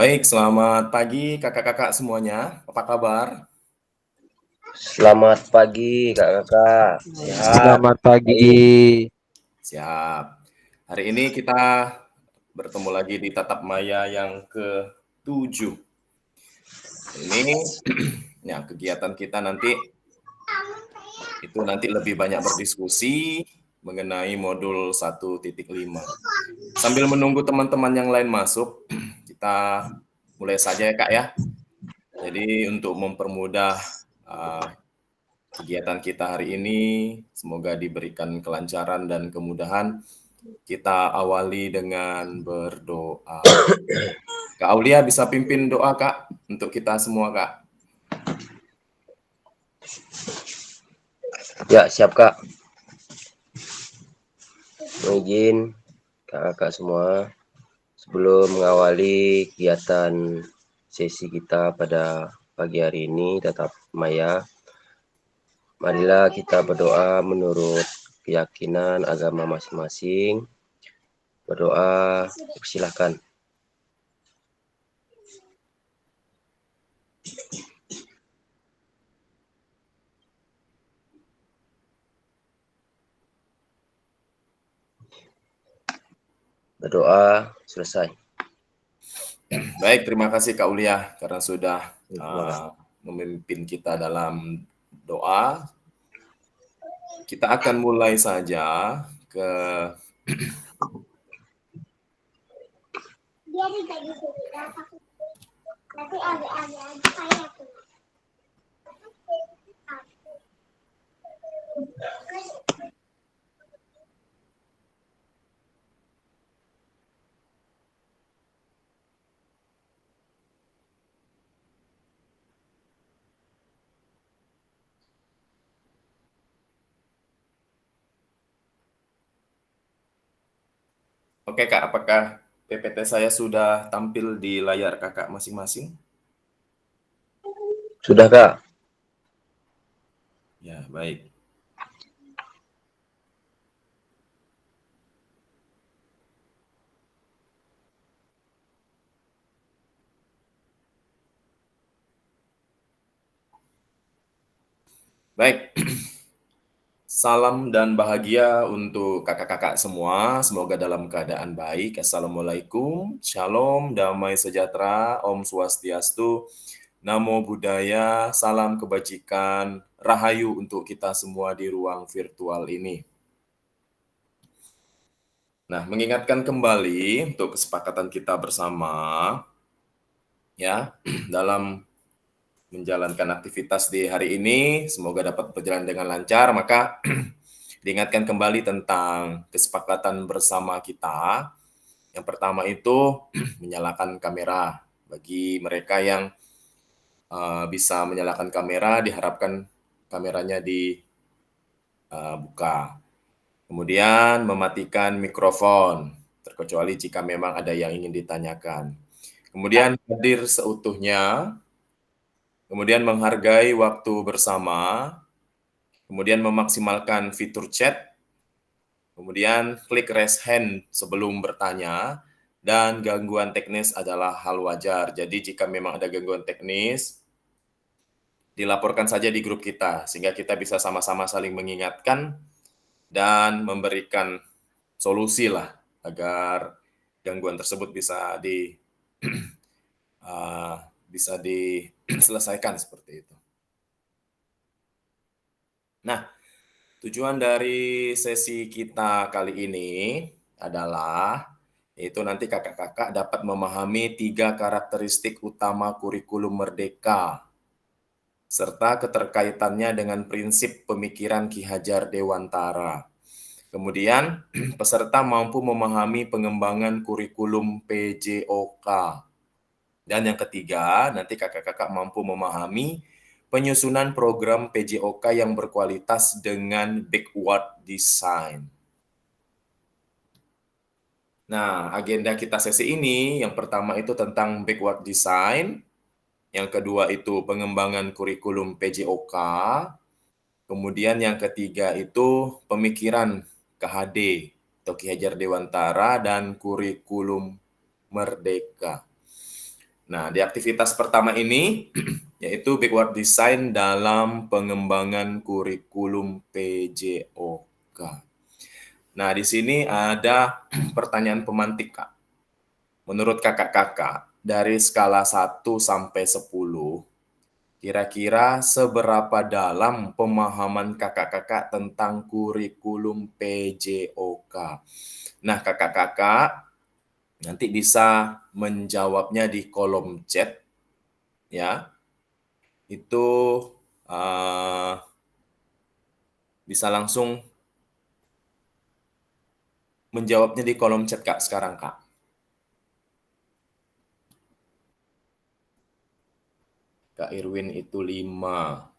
Baik, selamat pagi kakak-kakak semuanya. Apa kabar? Selamat pagi Kak-kakak, sehat? Selamat pagi. Baik. Siap. Hari ini kita bertemu lagi di Tatap Maya yang ke-7. Ini ya kegiatan kita nanti lebih banyak berdiskusi mengenai modul 1.5. Sambil menunggu teman-teman yang lain masuk, kita mulai saja ya Kak ya. Jadi untuk mempermudah kegiatan kita hari ini, semoga diberikan kelancaran dan kemudahan. Kita awali dengan berdoa. Kak Aulia bisa pimpin doa Kak untuk kita semua Kak. Ya, siap Kak. Izin Kak-kakak semua, sebelum mengawali kegiatan sesi kita pada pagi hari ini, Tatap Maya, marilah kita berdoa menurut keyakinan agama masing-masing. Berdoa, silakan. Berdoa selesai. Baik, terima kasih Kak Aulia karena sudah memimpin kita dalam doa. Kita akan mulai saja ke Oke Kak, apakah PPT saya sudah tampil di layar kakak masing-masing? Sudah Kak? Ya, baik. Baik, salam dan bahagia untuk kakak-kakak semua. Semoga dalam keadaan baik. Assalamualaikum, shalom, damai sejahtera, Om Swastiastu, Namo Buddhaya, salam kebajikan, rahayu untuk kita semua di ruang virtual ini. Nah, mengingatkan kembali untuk kesepakatan kita bersama, ya, dalam menjalankan aktivitas di hari ini, semoga dapat berjalan dengan lancar, maka diingatkan kembali tentang kesepakatan bersama kita. Yang pertama itu menyalakan kamera. Bagi mereka yang bisa menyalakan kamera, diharapkan kameranya dibuka. Kemudian mematikan mikrofon, terkecuali jika memang ada yang ingin ditanyakan. Kemudian hadir seutuhnya, kemudian menghargai waktu bersama, kemudian memaksimalkan fitur chat, kemudian klik raise hand sebelum bertanya, dan gangguan teknis adalah hal wajar. Jadi jika memang ada gangguan teknis, dilaporkan saja di grup kita, sehingga kita bisa sama-sama saling mengingatkan dan memberikan solusi lah, agar gangguan tersebut bisa bisa diselesaikan seperti itu. Nah, tujuan dari sesi kita kali ini adalah yaitu nanti kakak-kakak dapat memahami 3 karakteristik utama kurikulum Merdeka serta keterkaitannya dengan prinsip pemikiran Ki Hajar Dewantara. Kemudian, peserta mampu memahami pengembangan kurikulum PJOK. Dan yang ketiga, nanti kakak-kakak mampu memahami penyusunan program PJOK yang berkualitas dengan backward design. Nah, agenda kita sesi ini, yang pertama itu tentang backward design, yang kedua itu pengembangan kurikulum PJOK, kemudian yang ketiga itu pemikiran KHD atau Ki Hajar Dewantara dan kurikulum Merdeka. Nah, di aktivitas pertama ini, yaitu backward design dalam pengembangan kurikulum PJOK. Nah, di sini ada pertanyaan pemantik, Kak. Menurut kakak-kakak, dari skala 1 sampai 10, kira-kira seberapa dalam pemahaman kakak-kakak tentang kurikulum PJOK? Nah, kakak-kakak nanti bisa menjawabnya di kolom chat, ya. Itu bisa langsung menjawabnya di kolom chat, Kak, sekarang, Kak. Kak Irwin itu 5.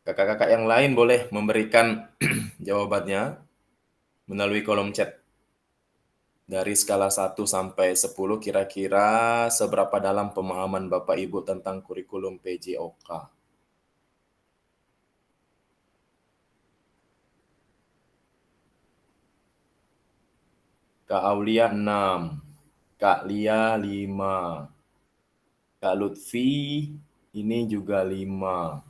Kakak-kakak yang lain boleh memberikan jawabannya melalui kolom chat. Dari skala 1 sampai 10, kira-kira seberapa dalam pemahaman Bapak Ibu tentang kurikulum PJOK? Kak Aulia 6, Kak Lia 5, Kak Lutfi ini juga 5.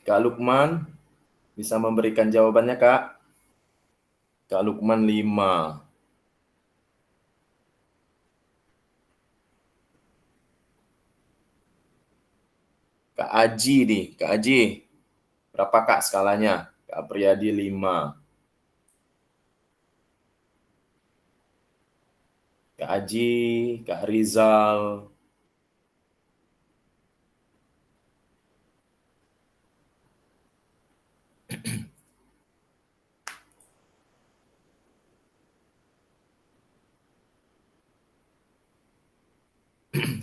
Kak Lukman bisa memberikan jawabannya, Kak? Kak Lukman 5. Kak Aji nih, Kak Aji, berapa Kak skalanya? Kak Priyadi 5. Kak Aji, Kak Rizal,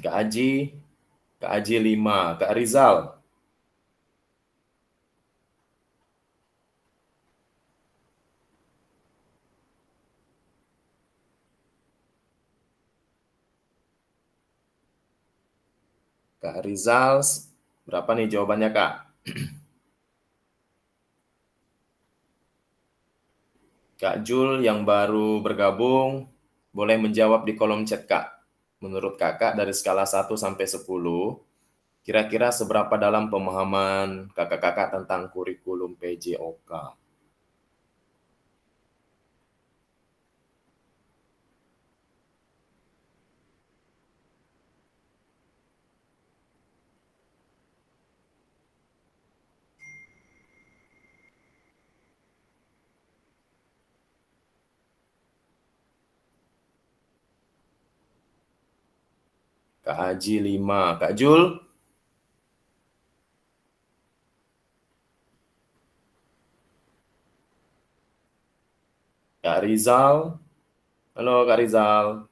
Kak Aji 5. Kak Rizal, Kak Rizal, berapa nih jawabannya, Kak? Kak Jul yang baru bergabung, boleh menjawab di kolom chat, Kak. Menurut Kakak dari skala 1 sampai 10, kira-kira seberapa dalam pemahaman kakak-kakak tentang kurikulum PJOK? Kak Haji 5. Kak Jul? Kak Rizal? Halo Kak Rizal.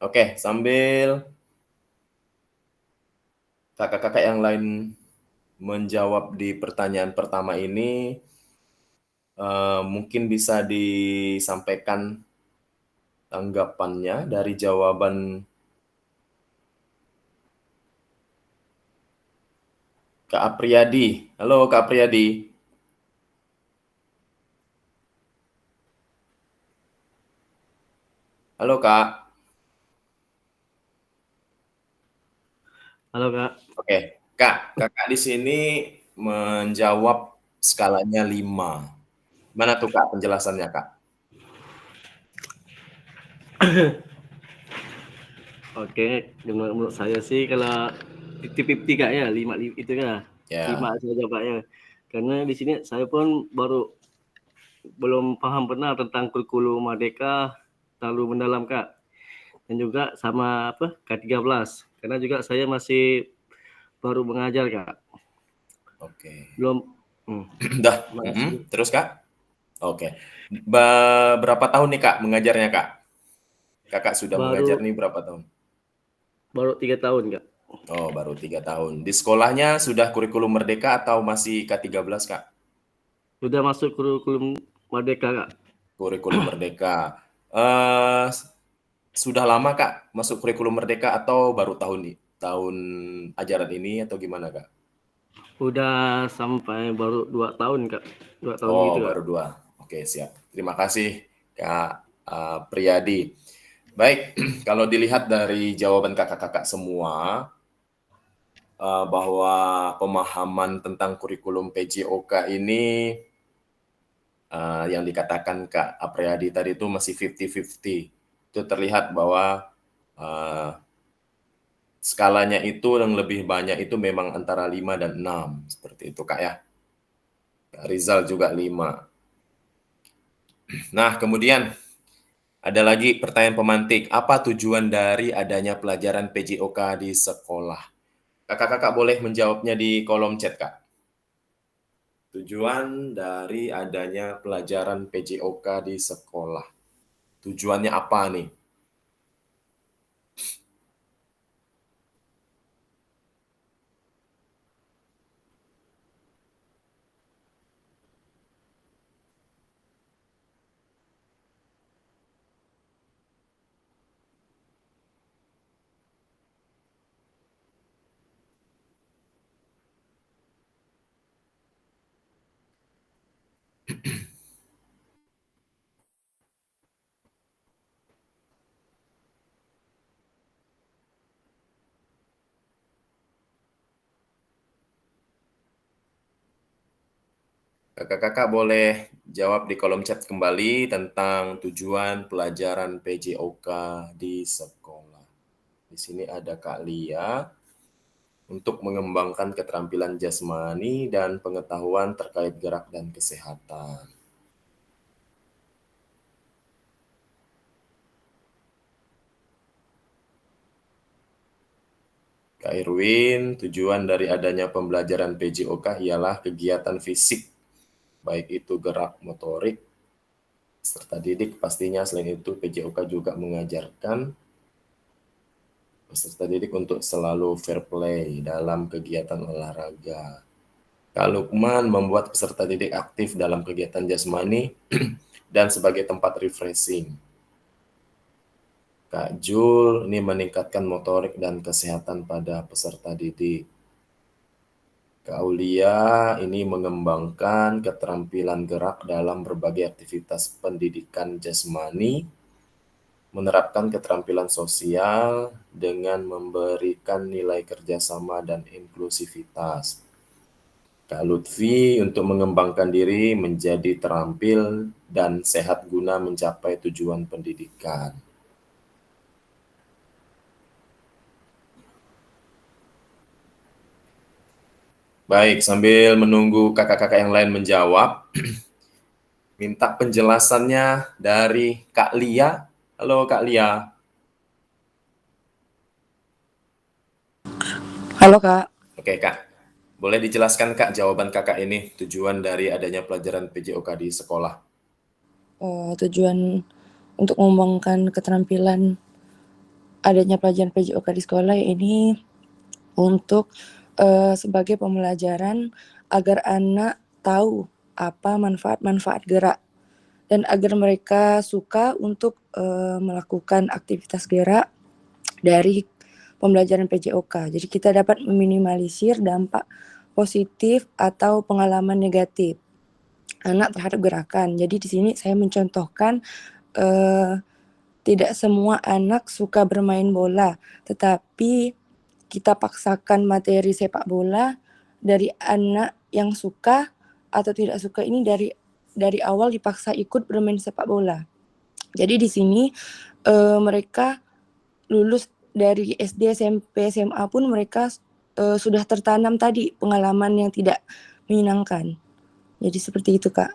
Oke, sambil kakak-kakak yang lain menjawab di pertanyaan pertama ini, mungkin bisa disampaikan tanggapannya dari jawaban Kak Apriyadi. Halo Kak Apriyadi. Halo Kak. Halo Kak. Oke, Kak, Kakak di sini menjawab skalanya 5. Gimana tuh Kak penjelasannya Kak? Oke, menurut saya sih kalau 50-50 Kak ya, 5 itu ya. Ya, 5 saja Pak ya. Karena di sini saya pun belum paham benar tentang kurikulum Merdeka terlalu mendalam Kak. Dan juga sama K13. Karena juga saya masih baru mengajar Kak. oke. Belum Dah, makasih. terus Kak? Oke. Berapa tahun nih Kak mengajarnya Kak? Kakak sudah mengajar Baru nih berapa tahun? baru 3 tahun Kak. Oh, baru 3 tahun. Di sekolahnya sudah kurikulum Merdeka atau masih K13 Kak? Sudah masuk kurikulum Merdeka Kak. kurikulum Merdeka. Sudah lama Kak masuk kurikulum Merdeka atau baru tahun ajaran ini atau gimana Kak? Udah sampai baru 2 tahun Kak. 2 tahun Oh, gitu Kak. baru 2. Oke, siap. Terima kasih Kak Priyadi. Baik, kalau dilihat dari jawaban kakak-kakak semua, bahwa pemahaman tentang kurikulum PJOK ini yang dikatakan Kak Apriyadi tadi itu masih 50-50. Itu terlihat bahwa skalanya itu yang lebih banyak itu memang antara 5 dan 6. Seperti itu Kak ya. Kak Rizal juga 5. Nah, kemudian ada lagi pertanyaan pemantik. Apa tujuan dari adanya pelajaran PJOK di sekolah? Kakak-kakak boleh menjawabnya di kolom chat, Kak. Tujuan dari adanya pelajaran PJOK di sekolah. Tujuannya apa nih? Kakak-kakak boleh jawab di kolom chat kembali tentang tujuan pelajaran PJOK di sekolah. Di sini ada Kak Lia untuk mengembangkan keterampilan jasmani dan pengetahuan terkait gerak dan kesehatan. Kak Irwin, tujuan dari adanya pembelajaran PJOK ialah kegiatan fisik, baik itu gerak motorik, serta didik. Pastinya selain itu PJOK juga mengajarkan peserta didik untuk selalu fair play dalam kegiatan olahraga. Kak Lukman membuat peserta didik aktif dalam kegiatan jasmani dan sebagai tempat refreshing. Kak Jul ini meningkatkan motorik dan kesehatan pada peserta didik. Kak Aulia ini mengembangkan keterampilan gerak dalam berbagai aktivitas pendidikan jasmani, menerapkan keterampilan sosial dengan memberikan nilai kerjasama dan inklusivitas. Kak Lutfi untuk mengembangkan diri menjadi terampil dan sehat guna mencapai tujuan pendidikan. Baik, sambil menunggu kakak-kakak yang lain menjawab, minta penjelasannya dari Kak Lia. Halo Kak Lia. Halo Kak. Oke Kak, boleh dijelaskan Kak jawaban kakak ini tujuan dari adanya pelajaran PJOK di sekolah? Tujuan untuk mengembangkan keterampilan adanya pelajaran PJOK di sekolah ini untuk sebagai pembelajaran agar anak tahu apa manfaat-manfaat gerak dan agar mereka suka untuk melakukan aktivitas gerak dari pembelajaran PJOK. Jadi kita dapat meminimalisir dampak positif atau pengalaman negatif anak terhadap gerakan. Jadi di sini saya mencontohkan tidak semua anak suka bermain bola, tetapi kita paksakan materi sepak bola dari anak yang suka atau tidak suka ini dari awal dipaksa ikut bermain sepak bola. Jadi di sini mereka lulus dari SD, SMP, SMA pun mereka sudah tertanam tadi pengalaman yang tidak menyenangkan. Jadi seperti itu Kak.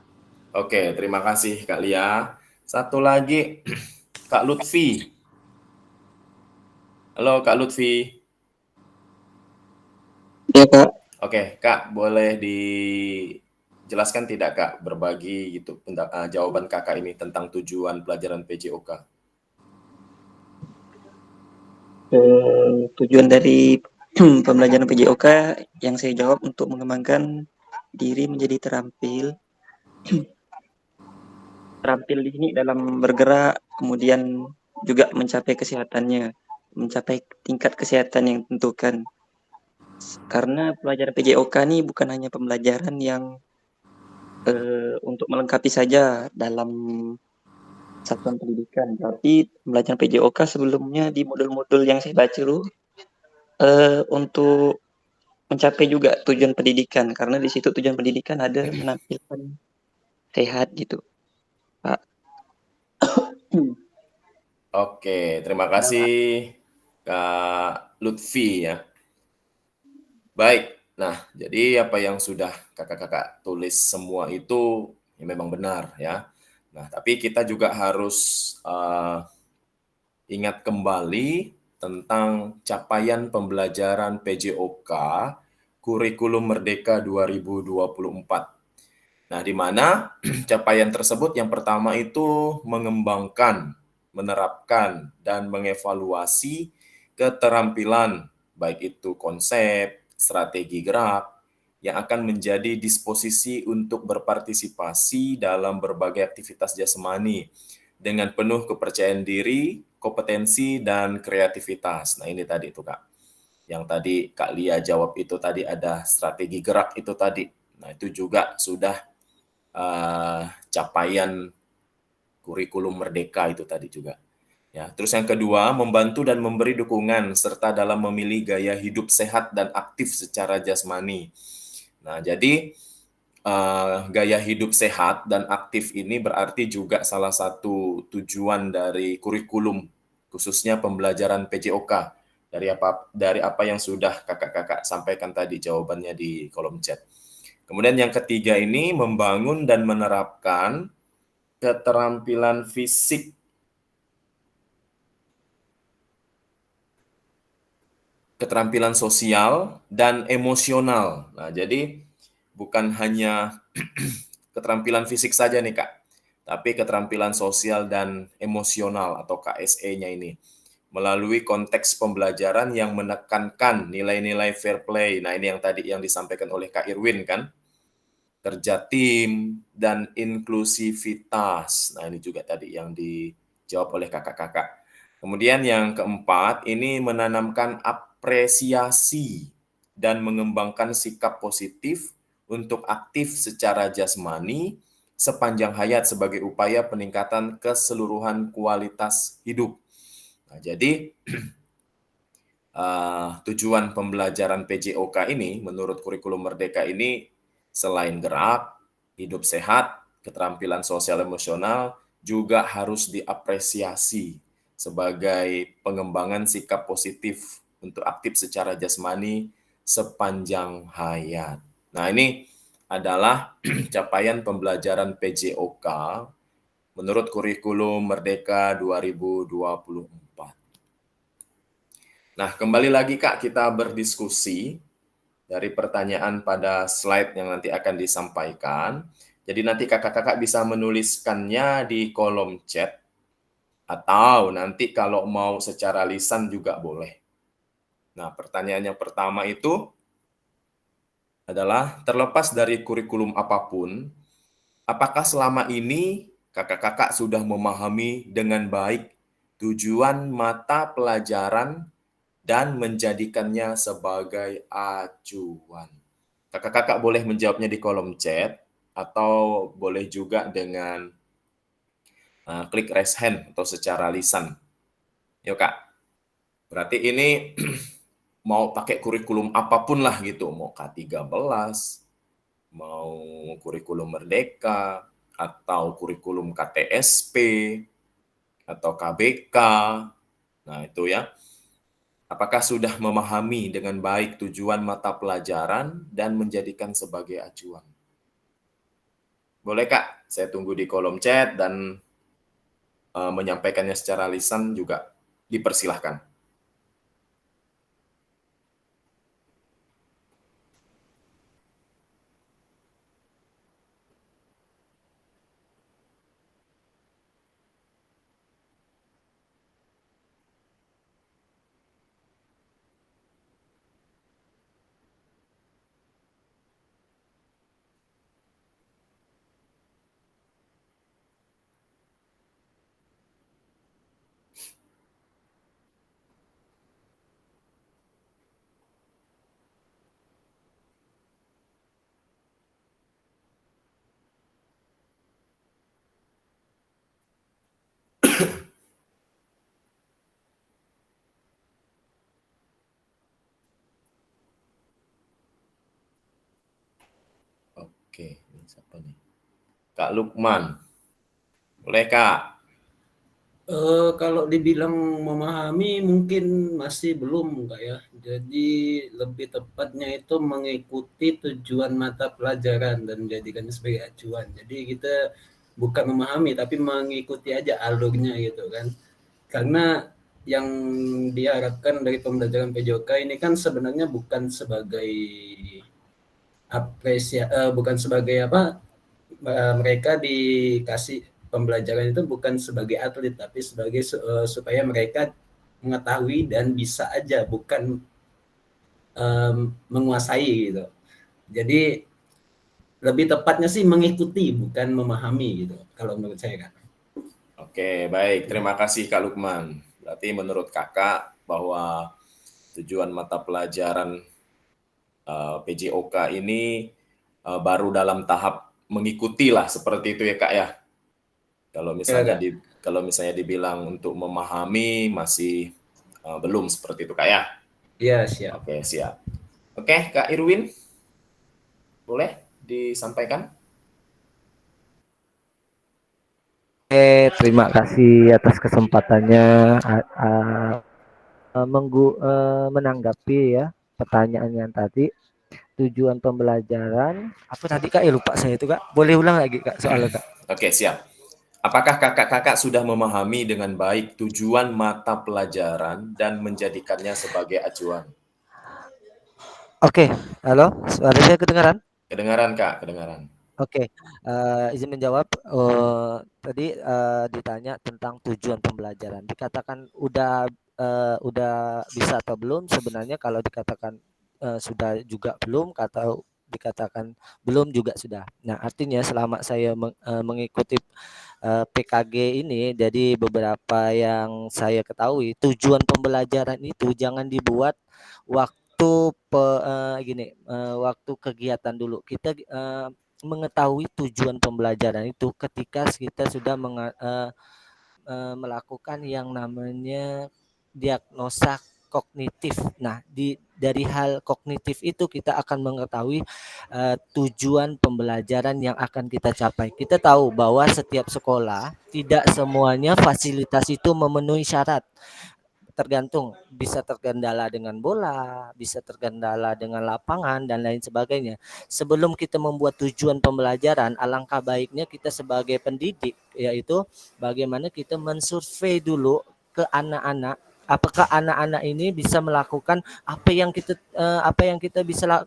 Oke, terima kasih Kak Lia. Satu lagi, Kak Lutfi. Halo Kak Lutfi. Ya Kak, Oke, Kak, boleh dijelaskan tidak Kak, berbagi gitu jawaban Kakak ini tentang tujuan pelajaran PJOK? tujuan dari pembelajaran PJOK yang saya jawab untuk mengembangkan diri menjadi terampil terampil di sini dalam bergerak, kemudian juga mencapai kesehatannya, mencapai tingkat kesehatan yang ditentukan. Karena pelajaran PJOK ini bukan hanya pembelajaran yang untuk melengkapi saja dalam satuan pendidikan, tapi pembelajaran PJOK sebelumnya di modul-modul yang saya baca dulu untuk mencapai juga tujuan pendidikan, karena di situ tujuan pendidikan ada menampilkan sehat gitu, Pak. Oke, terima kasih Kak Lutfi ya. Baik, nah jadi apa yang sudah kakak-kakak tulis semua itu ya memang benar ya. Nah, tapi kita juga harus ingat kembali tentang capaian pembelajaran PJOK Kurikulum Merdeka 2024. Nah, di mana capaian tersebut yang pertama itu mengembangkan, menerapkan, dan mengevaluasi keterampilan, baik itu konsep, strategi gerak, yang akan menjadi disposisi untuk berpartisipasi dalam berbagai aktivitas jasmani dengan penuh kepercayaan diri, kompetensi, dan kreativitas. Nah, ini tadi itu, Kak. Yang tadi Kak Lia jawab itu tadi ada strategi gerak itu tadi. Nah, itu juga sudah capaian kurikulum merdeka itu tadi juga. Ya, terus yang kedua, membantu dan memberi dukungan serta dalam memilih gaya hidup sehat dan aktif secara jasmani. Nah, jadi gaya hidup sehat dan aktif ini berarti juga salah satu tujuan dari kurikulum, khususnya pembelajaran PJOK. Dari apa yang sudah kakak-kakak sampaikan tadi jawabannya di kolom chat. Kemudian yang ketiga ini membangun dan menerapkan keterampilan fisik, keterampilan sosial, dan emosional. Nah, jadi bukan hanya keterampilan fisik saja nih, Kak, tapi keterampilan sosial dan emosional atau KSE-nya ini. Melalui konteks pembelajaran yang menekankan nilai-nilai fair play. Nah, ini yang tadi yang disampaikan oleh Kak Irwin kan, kerja tim, dan inklusivitas. Nah, ini juga tadi yang dijawab oleh kakak-kakak. Kemudian yang keempat, ini menanamkan apresiasi dan mengembangkan sikap positif untuk aktif secara jasmani sepanjang hayat sebagai upaya peningkatan keseluruhan kualitas hidup. Nah, jadi tujuan pembelajaran PJOK ini menurut kurikulum Merdeka ini selain gerak, hidup sehat, keterampilan sosial emosional juga harus diapresiasi sebagai pengembangan sikap positif untuk aktif secara jasmani sepanjang hayat. Nah, ini adalah capaian pembelajaran PJOK menurut kurikulum Merdeka 2024. Nah, kembali lagi Kak, kita berdiskusi dari pertanyaan pada slide yang nanti akan disampaikan. Jadi nanti kakak-kakak bisa menuliskannya di kolom chat, atau nanti kalau mau secara lisan juga boleh. Nah, pertanyaan yang pertama itu adalah, terlepas dari kurikulum apapun, apakah selama ini kakak-kakak sudah memahami dengan baik tujuan mata pelajaran dan menjadikannya sebagai acuan? Kakak-kakak boleh menjawabnya di kolom chat, atau boleh juga dengan klik raise hand atau secara lisan. Yuk Kak, berarti ini mau pakai kurikulum apapun lah gitu, mau K13, mau kurikulum Merdeka, atau kurikulum KTSP, atau KBK, nah itu ya. Apakah sudah memahami dengan baik tujuan mata pelajaran dan menjadikan sebagai acuan? Boleh Kak, saya tunggu di kolom chat dan menyampaikannya secara lisan juga dipersilahkan. Oke, ini siapa nih? Kak Lukman. Boleh, Kak? Kalau dibilang memahami mungkin masih belum Kak ya. Jadi lebih tepatnya itu mengikuti tujuan mata pelajaran dan menjadikannya sebagai acuan. Jadi kita bukan memahami tapi mengikuti aja alurnya gitu kan. Karena yang diharapkan dari pembelajaran PJOK ini kan sebenarnya bukan sebagai bukan sebagai apa, mereka dikasih pembelajaran itu bukan sebagai atlet tapi sebagai supaya mereka mengetahui dan bisa aja, bukan menguasai gitu. Jadi lebih tepatnya sih mengikuti bukan memahami gitu kalau menurut saya Kak. Oke, baik. Terima kasih Kak Lukman. Berarti menurut Kakak bahwa tujuan mata pelajaran PJOK ini baru dalam tahap mengikuti lah seperti itu ya Kak ya. Kalau misalnya dibilang untuk memahami masih belum seperti itu Kak ya. Iya, siap. Oke, siap. Oke, Kak Irwin. Boleh disampaikan? Terima kasih atas kesempatannya menanggapi ya pertanyaan yang tadi. Tujuan pembelajaran apa tadi Kak? Lupa saya itu Kak. Boleh ulang lagi Kak soalnya Kak. Oke, siap. Apakah kakak-kakak sudah memahami dengan baik tujuan mata pelajaran dan menjadikannya sebagai acuan? Oke, halo, suara saya kedengaran? Kedengaran Kak, kedengaran. Oke, izin menjawab. Tadi ditanya tentang tujuan pembelajaran. Dikatakan udah bisa atau belum? Sebenarnya kalau dikatakan sudah juga belum, atau dikatakan belum juga sudah. Nah, artinya selama saya mengikuti PKG ini, jadi beberapa yang saya ketahui tujuan pembelajaran itu jangan dibuat waktu kegiatan dulu. Kita mengetahui tujuan pembelajaran itu ketika kita sudah melakukan yang namanya diagnosa kognitif. Nah, dari hal kognitif itu kita akan mengetahui tujuan pembelajaran yang akan kita capai. Kita tahu bahwa setiap sekolah tidak semuanya fasilitas itu memenuhi syarat. Tergantung, bisa terkendala dengan bola, bisa terkendala dengan lapangan dan lain sebagainya. Sebelum kita membuat tujuan pembelajaran, alangkah baiknya kita sebagai pendidik, yaitu bagaimana kita mensurvei dulu ke anak-anak, apakah anak-anak ini bisa melakukan apa yang kita bisa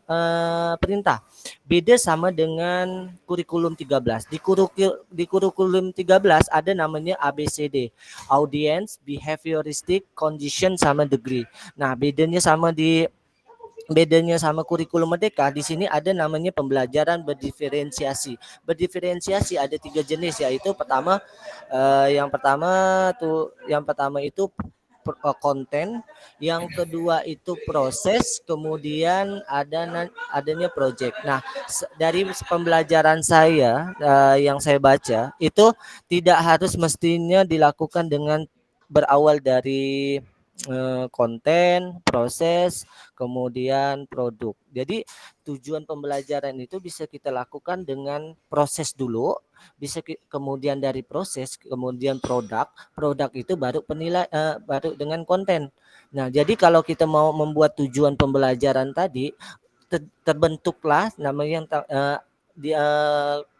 perintah. Beda sama dengan kurikulum 13. Di kurikulum 13 ada namanya ABCD. Audience, behavioristic, condition sama degree. Nah, bedanya sama kurikulum Merdeka, di sini ada namanya pembelajaran berdiferensiasi. Berdiferensiasi ada 3 jenis, yaitu yang pertama itu konten, yang kedua itu proses, kemudian adanya project. Nah, dari pembelajaran saya yang saya baca itu tidak harus mestinya dilakukan dengan berawal dari konten, proses, kemudian produk. Jadi tujuan pembelajaran itu bisa kita lakukan dengan proses dulu, bisa kemudian dari proses, kemudian produk itu baru baru dengan konten. Nah, jadi kalau kita mau membuat tujuan pembelajaran tadi, terbentuklah namanya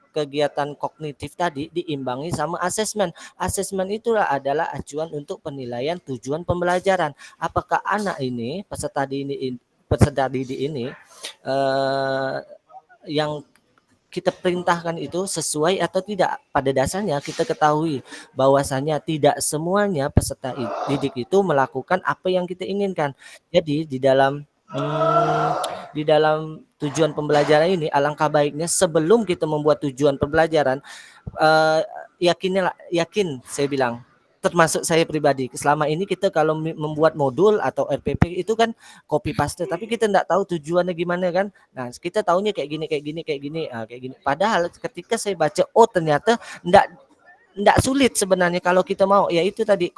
kegiatan kognitif tadi diimbangi sama asesmen. Asesmen itulah adalah acuan untuk penilaian tujuan pembelajaran. Apakah anak ini, peserta didik ini yang kita perintahkan itu sesuai atau tidak. Pada dasarnya kita ketahui bahwasanya tidak semuanya peserta didik itu melakukan apa yang kita inginkan. Jadi di dalam tujuan pembelajaran ini, alangkah baiknya sebelum kita membuat tujuan pembelajaran, yakin saya bilang, termasuk saya pribadi, selama ini kita kalau membuat modul atau RPP itu kan copy paste, tapi kita enggak tahu tujuannya gimana kan. Nah, kita tahunya kayak gini. Padahal ketika saya baca, ternyata enggak sulit sebenarnya kalau kita mau, yaitu tadi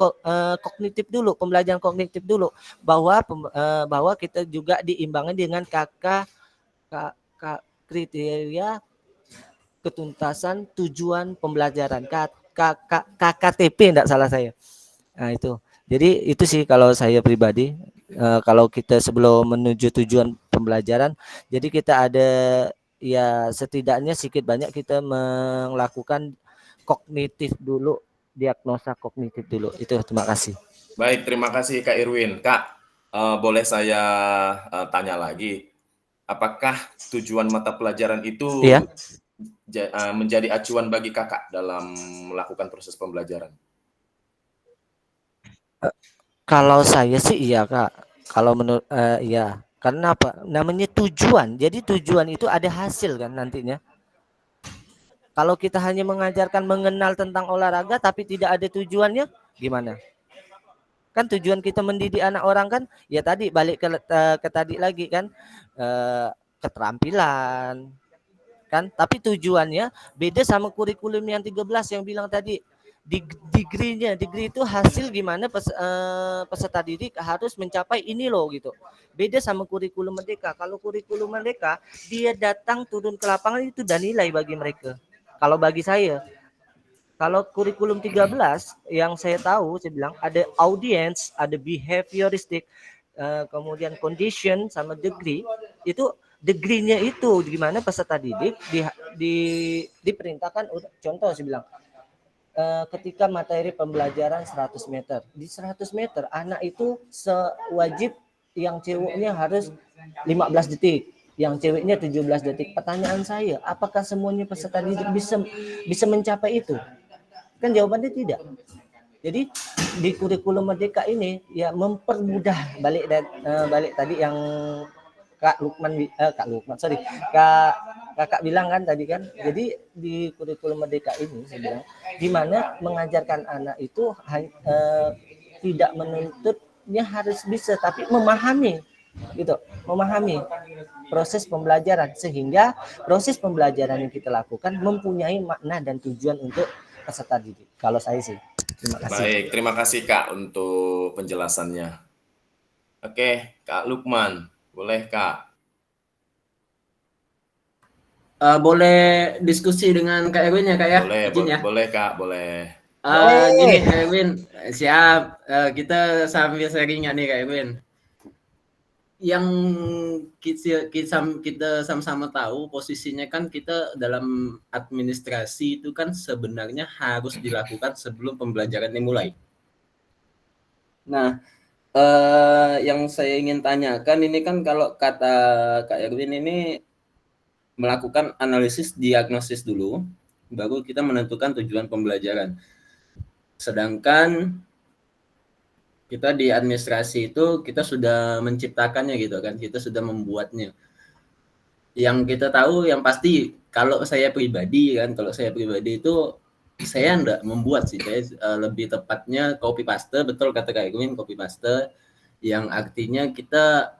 kognitif dulu, pembelajaran kognitif dulu, bahwa kita juga diimbangi dengan kriteria ketuntasan tujuan pembelajaran, KKTP enggak salah saya. Nah, itu. Jadi itu sih kalau saya pribadi, kalau kita sebelum menuju tujuan pembelajaran, jadi kita ada ya setidaknya sedikit banyak kita melakukan kognitif dulu, diagnosa kognitif dulu. Itu, terima kasih. Baik, terima kasih Kak Irwin. Kak, boleh saya tanya lagi, apakah tujuan mata pelajaran itu Iya. menjadi acuan bagi Kakak dalam melakukan proses pembelajaran? Kalau saya sih iya Kak. Kalau menurut iya. Karena apa? Namanya tujuan. Jadi tujuan itu ada hasil kan nantinya. Kalau kita hanya mengajarkan mengenal tentang olahraga tapi tidak ada tujuannya, gimana? Kan tujuan kita mendidik anak orang kan ya tadi balik ke tadi lagi kan, keterampilan kan, tapi tujuannya beda sama kurikulum yang 13 yang bilang tadi. Degree itu hasil gimana peserta didik harus mencapai ini loh gitu. Beda sama kurikulum merdeka. Kalau kurikulum merdeka dia datang turun ke lapangan itu udah nilai bagi mereka. Kalau bagi saya, kalau kurikulum 13 yang saya tahu, saya bilang ada audience, ada behavioristic, kemudian condition sama degree. Itu degree-nya itu gimana peserta didik diperintahkan, contoh saya bilang, ketika materi pembelajaran 100 meter. Di 100 meter anak itu sewajib yang ceweknya harus 15 detik, yang ceweknya 17 detik. Pertanyaan saya, apakah semuanya peserta didik bisa mencapai itu? Kan jawabannya tidak. Jadi di kurikulum merdeka ini ya mempermudah, balik tadi yang Kakak bilang kan tadi kan. Jadi di kurikulum merdeka ini saya bilang gimana mengajarkan anak itu tidak menuntutnya harus bisa, tapi memahami gitu, memahami proses pembelajaran sehingga proses pembelajaran yang kita lakukan mempunyai makna dan tujuan untuk peserta didik. Kalau saya sih. Terima kasih. Baik, terima kasih Kak untuk penjelasannya. Oke, Kak Lukman, boleh Kak? Boleh diskusi dengan Kak Erwin ya Kak ya? Boleh, Izin ya? boleh Kak, boleh. Gini Kak Erwin, siap. Kita sambil sharing nih Kak Erwin. Yang kita sama-sama tahu posisinya kan kita dalam administrasi itu kan sebenarnya harus dilakukan sebelum pembelajaran dimulai. Nah, yang saya ingin tanyakan ini kan kalau kata Kak Erwin ini melakukan analisis diagnosis dulu, baru kita menentukan tujuan pembelajaran. Sedangkan kita di administrasi itu kita sudah menciptakannya gitu kan, kita sudah membuatnya. Yang kita tahu yang pasti kalau saya pribadi itu saya enggak membuat sih, saya lebih tepatnya copy paste, betul kata Kak Erwin, copy paste yang artinya kita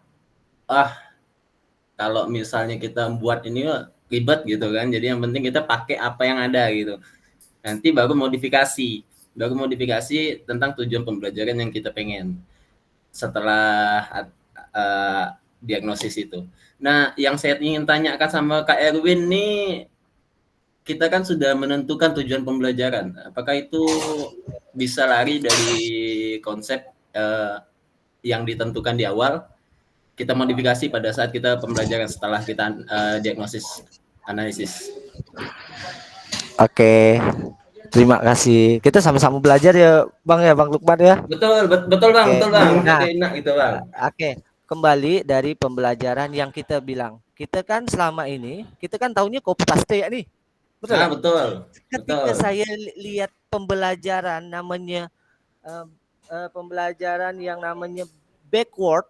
kalau misalnya kita buat ini ribet gitu kan, jadi yang penting kita pakai apa yang ada gitu. Nanti baru modifikasi tentang tujuan pembelajaran yang kita pengen setelah diagnosis itu. Nah, yang saya ingin tanyakan sama Kak Erwin nih, kita kan sudah menentukan tujuan pembelajaran. Apakah itu bisa lari dari konsep yang ditentukan di awal, kita modifikasi pada saat kita pembelajaran setelah kita diagnosis analisis? Oke. Terima kasih. Kita sama-sama belajar ya, Bang Lukman ya. Betul Bang, Oke. betul Bang. Nah, enak gitu Bang. Oke. Kembali dari pembelajaran yang kita bilang. Kita kan selama ini, kita kan tahunya copy paste ya nih. Betul. Nah, betul. Ketika saya lihat pembelajaran namanya pembelajaran yang namanya backward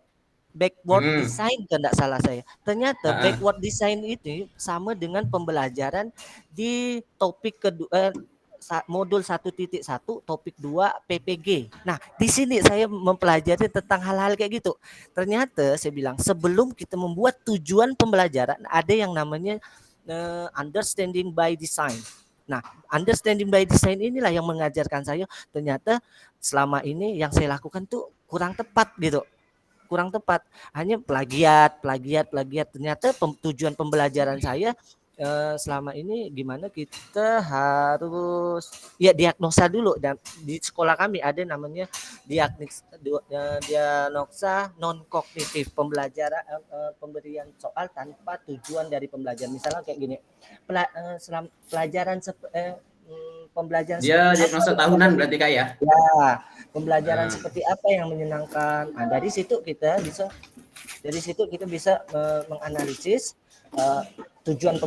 design kan enggak salah saya. Ternyata backward design itu sama dengan pembelajaran di topik kedua modul 1.1 topik 2 PPG. Nah, di sini saya mempelajari tentang hal-hal kayak gitu. Ternyata saya bilang sebelum kita membuat tujuan pembelajaran ada yang namanya understanding by design. Nah, understanding by design inilah yang mengajarkan saya ternyata selama ini yang saya lakukan tuh kurang tepat gitu. Kurang tepat. Hanya plagiat. Ternyata tujuan pembelajaran saya selama ini gimana kita harus ya diagnosa dulu, dan di sekolah kami ada namanya diagnosa non kognitif, pemberian soal tanpa tujuan dari pembelajaran. Misalnya kayak gini, pelajaran pembelajaran Dia seperti diagnosa apa tahunan berarti Kak ya? ya, pembelajaran Nah, seperti apa yang menyenangkan. Nah, dari situ kita bisa menganalisis tujuan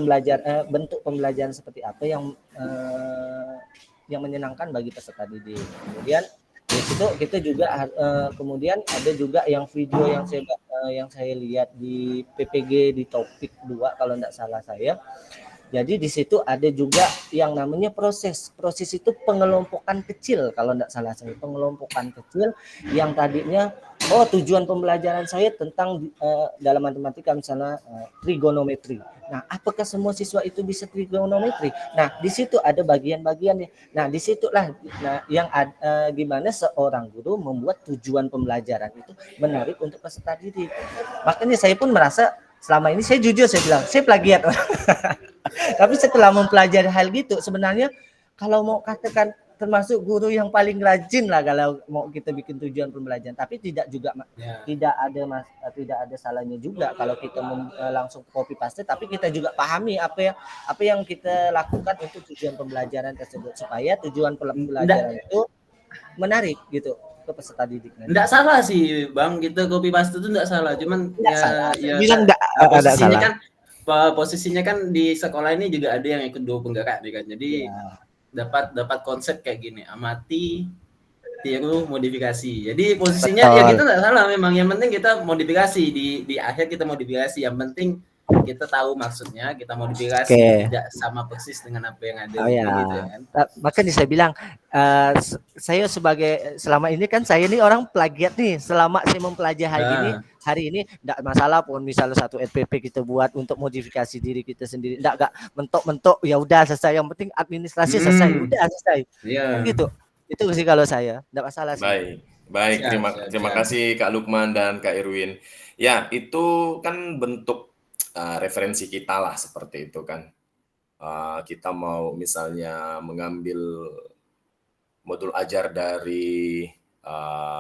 bentuk pembelajaran seperti apa yang menyenangkan bagi peserta didik. Kemudian di situ kita juga kemudian ada juga yang video yang saya lihat di PPG di topik 2 kalau tidak salah saya. Jadi di situ ada juga yang namanya proses itu pengelompokan kecil kalau tidak salah saya, pengelompokan kecil yang tadinya tujuan pembelajaran saya tentang dalam matematika misalnya trigonometri. Nah, apakah semua siswa itu bisa trigonometri? Nah, di situ ada bagian-bagiannya. Nah, disitulah gimana seorang guru membuat tujuan pembelajaran itu menarik untuk peserta didik. Makanya saya pun merasa selama ini saya jujur saya bilang saya plagiat. Tapi setelah mempelajari hal gitu, sebenarnya kalau mau katakan termasuk guru yang paling rajin lah kalau mau kita bikin tujuan pembelajaran. Tapi tidak ada salahnya juga kalau kita langsung copy paste. Tapi kita juga pahami apa yang kita lakukan untuk tujuan pembelajaran tersebut supaya tujuan pembelajaran itu menarik gitu ke peserta didik. Enggak salah sih Bang, kita copy paste itu enggak salah. Cuman bilang enggak ada salah. Posisinya kan di sekolah ini juga ada yang ikut 2 penggerak nih kan. Jadi dapat konsep kayak gini, amati, tiru, modifikasi. Jadi posisinya ya kita enggak salah memang. Yang penting kita modifikasi di akhir kita modifikasi. Yang penting kita tahu maksudnya, kita modifikasi tidak sama persis dengan apa yang ada gitu ya kan. Makanya saya bilang saya selama ini kan saya ini orang plagiat nih. Selama saya mempelajari hari ini enggak masalah pun misalnya satu RPP kita buat untuk modifikasi diri kita sendiri. Enggak mentok-mentok ya udah selesai. Yang penting administrasi selesai, udah selesai. Kan gitu. Itu sih kalau saya, enggak masalah sih. Baik. Terima kasih Kak Lukman dan Kak Irwin. Ya, itu kan bentuk referensi kita lah seperti itu kan. Kita mau misalnya mengambil modul ajar dari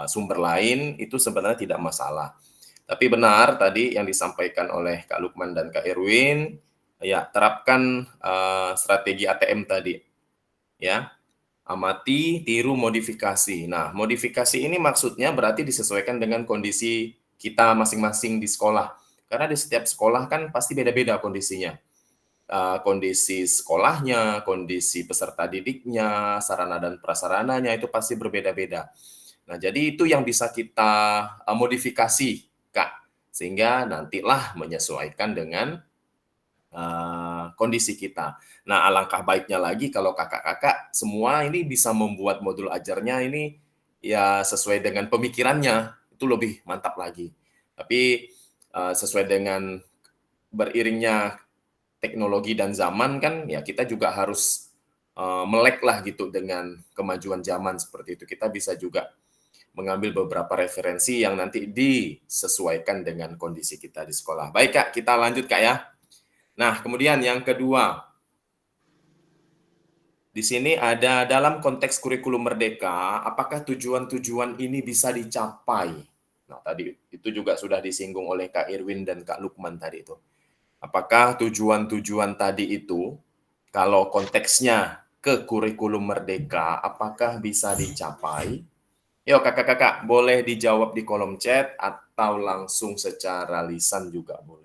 sumber lain itu sebenarnya tidak masalah. Tapi benar tadi yang disampaikan oleh Kak Lukman dan Kak Irwin, ya terapkan strategi ATM tadi, ya. Amati, tiru, modifikasi. Nah, modifikasi ini maksudnya berarti disesuaikan dengan kondisi kita masing-masing di sekolah. Karena di setiap sekolah kan pasti beda-beda kondisinya. Kondisi sekolahnya, kondisi peserta didiknya, sarana dan prasarananya itu pasti berbeda-beda. Nah, jadi itu yang bisa kita modifikasi, Kak. Sehingga nantilah menyesuaikan dengan kondisi kita. Nah, alangkah baiknya lagi kalau kakak-kakak semua ini bisa membuat modul ajarnya ini ya sesuai dengan pemikirannya, itu lebih mantap lagi. Tapi sesuai dengan beriringnya teknologi dan zaman kan, ya kita juga harus melek lah gitu dengan kemajuan zaman seperti itu. Kita bisa juga mengambil beberapa referensi yang nanti disesuaikan dengan kondisi kita di sekolah. Baik Kak, kita lanjut Kak ya. Nah, kemudian yang kedua, di sini ada dalam konteks kurikulum merdeka, apakah tujuan-tujuan ini bisa dicapai? Nah, tadi itu juga sudah disinggung oleh Kak Irwin dan Kak Lukman tadi itu. Apakah tujuan-tujuan tadi itu, kalau konteksnya ke kurikulum merdeka, apakah bisa dicapai? Yuk kakak-kakak, boleh dijawab di kolom chat atau langsung secara lisan juga boleh.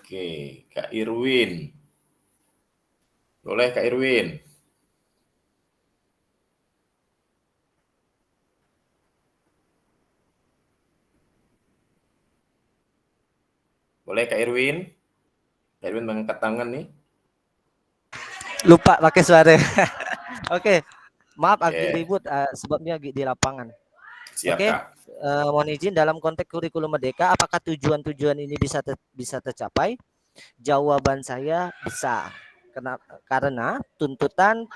Oke, Kak Irwin. Boleh Kak Irwin? Boleh Kak Irwin? Kak Irwin mengangkat tangan nih. Lupa pakai suara. Oke, maaf agak Oke, ribut sebabnya di lapangan. siap Oke, Kak. mohon izin dalam konteks kurikulum merdeka, apakah tujuan-tujuan ini bisa tercapai? Jawaban saya bisa. Karena tuntutan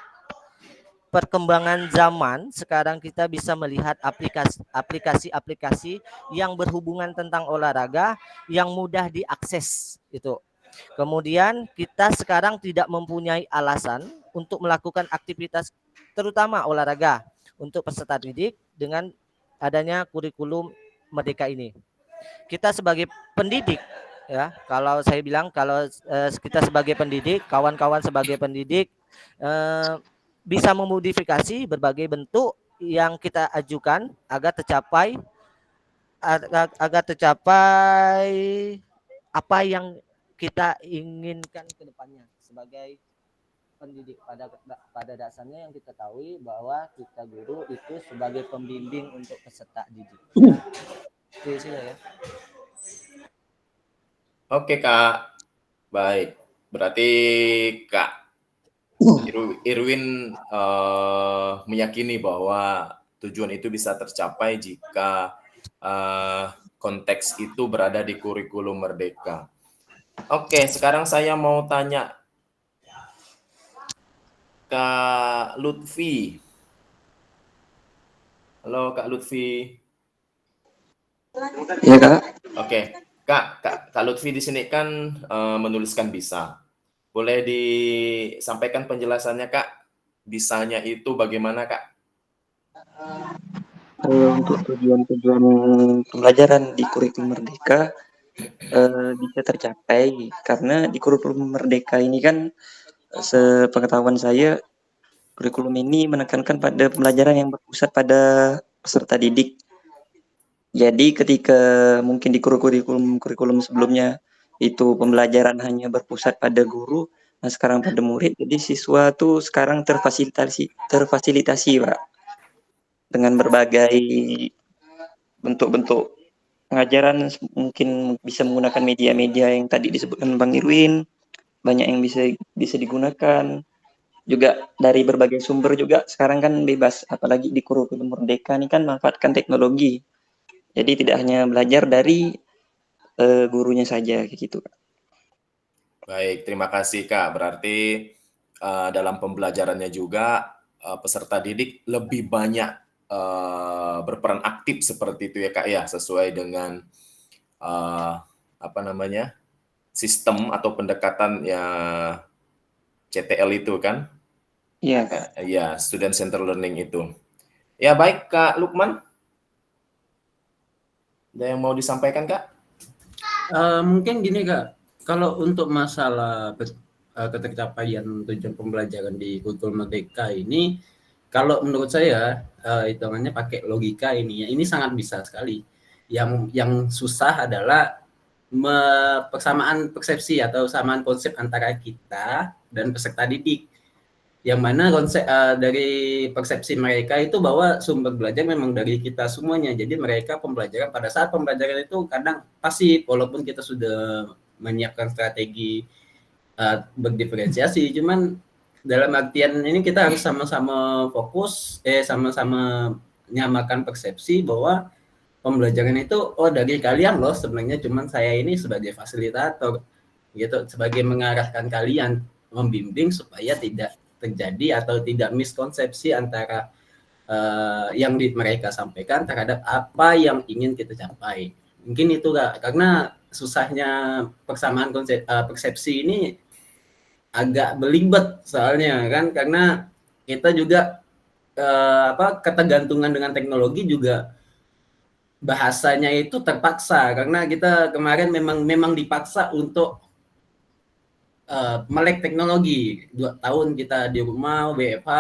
perkembangan zaman sekarang kita bisa melihat aplikasi-aplikasi yang berhubungan tentang olahraga yang mudah diakses itu. Kemudian kita sekarang tidak mempunyai alasan untuk melakukan aktivitas terutama olahraga untuk peserta didik dengan adanya kurikulum merdeka ini. Kita sebagai pendidik ya, kalau saya bilang kalau kita sebagai pendidik, kawan-kawan sebagai pendidik bisa memodifikasi berbagai bentuk yang kita ajukan agar tercapai apa yang kita inginkan ke depannya sebagai pendidik. Pada dasarnya yang kita ketahui bahwa kita guru itu sebagai pembimbing untuk peserta didik. Itu isinya ya. Oke Kak, baik. Berarti Kak Irwin meyakini bahwa tujuan itu bisa tercapai jika konteks itu berada di kurikulum merdeka. Oke, sekarang saya mau tanya Kak Lutfi. Halo Kak Lutfi. Iya Kak. Oke, Kak Lutfi di sini kan menuliskan bisa. Boleh disampaikan penjelasannya Kak? Bisanya itu bagaimana Kak? Untuk tujuan-tujuan pembelajaran di kurikulum merdeka bisa tercapai karena di kurikulum merdeka ini kan sepengetahuan saya kurikulum ini menekankan pada pembelajaran yang berpusat pada peserta didik. Jadi ketika mungkin di kurikulum sebelumnya itu pembelajaran hanya berpusat pada guru, nah sekarang pada murid, jadi siswa tuh sekarang terfasilitasi Pak dengan berbagai bentuk-bentuk pengajaran, mungkin bisa menggunakan media-media yang tadi disebutkan Bang Irwin, banyak yang bisa digunakan. Juga dari berbagai sumber juga sekarang kan bebas, apalagi di kurikulum merdeka ini kan manfaatkan teknologi. Jadi tidak hanya belajar dari gurunya saja kayak gitu. Baik, terima kasih Kak. Berarti dalam pembelajarannya juga peserta didik lebih banyak berperan aktif seperti itu ya Kak ya, sesuai dengan sistem atau pendekatan ya CTL itu kan? Iya. Ya, Student Center Learning itu. Ya baik Kak Lukman. Ada yang mau disampaikan Kak? Mungkin gini Kak, kalau untuk masalah ketercapaian tujuan pembelajaran di kurikulum merdeka ini, kalau menurut saya hitungannya pakai logika ini sangat bisa sekali. Yang susah adalah persamaan persepsi atau samaan konsep antara kita dan peserta didik. Yang mana konsep dari persepsi mereka itu bahwa sumber belajar memang dari kita semuanya. Jadi mereka pada saat pembelajaran itu kadang pasif, walaupun kita sudah menyiapkan strategi berdiferensiasi. Cuman dalam artian ini kita harus sama-sama fokus, sama-sama menyamakan persepsi bahwa pembelajaran itu dari kalian loh sebenarnya, cuman saya ini sebagai fasilitator gitu, sebagai mengarahkan kalian, membimbing supaya tidak terjadi atau tidak miskonsepsi antara yang mereka sampaikan terhadap apa yang ingin kita capai. Mungkin itu Kak, karena susahnya persamaan persepsi ini agak belibet soalnya kan, karena kita juga ketergantungan dengan teknologi juga bahasanya itu terpaksa, karena kita kemarin memang dipaksa untuk melek teknologi. 2 tahun kita di rumah WFH,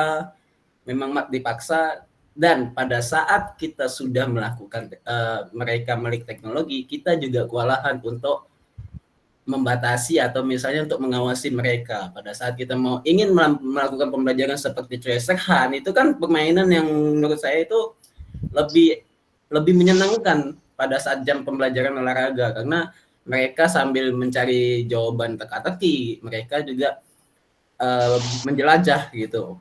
memang dipaksa. Dan pada saat kita sudah melakukan mereka melek teknologi, kita juga kewalahan untuk membatasi atau misalnya untuk mengawasi mereka. Pada saat kita ingin melakukan pembelajaran seperti Treasure Hunt, itu kan permainan yang menurut saya itu lebih menyenangkan pada saat jam pembelajaran olahraga, karena mereka sambil mencari jawaban teka-teki, mereka juga menjelajah gitu.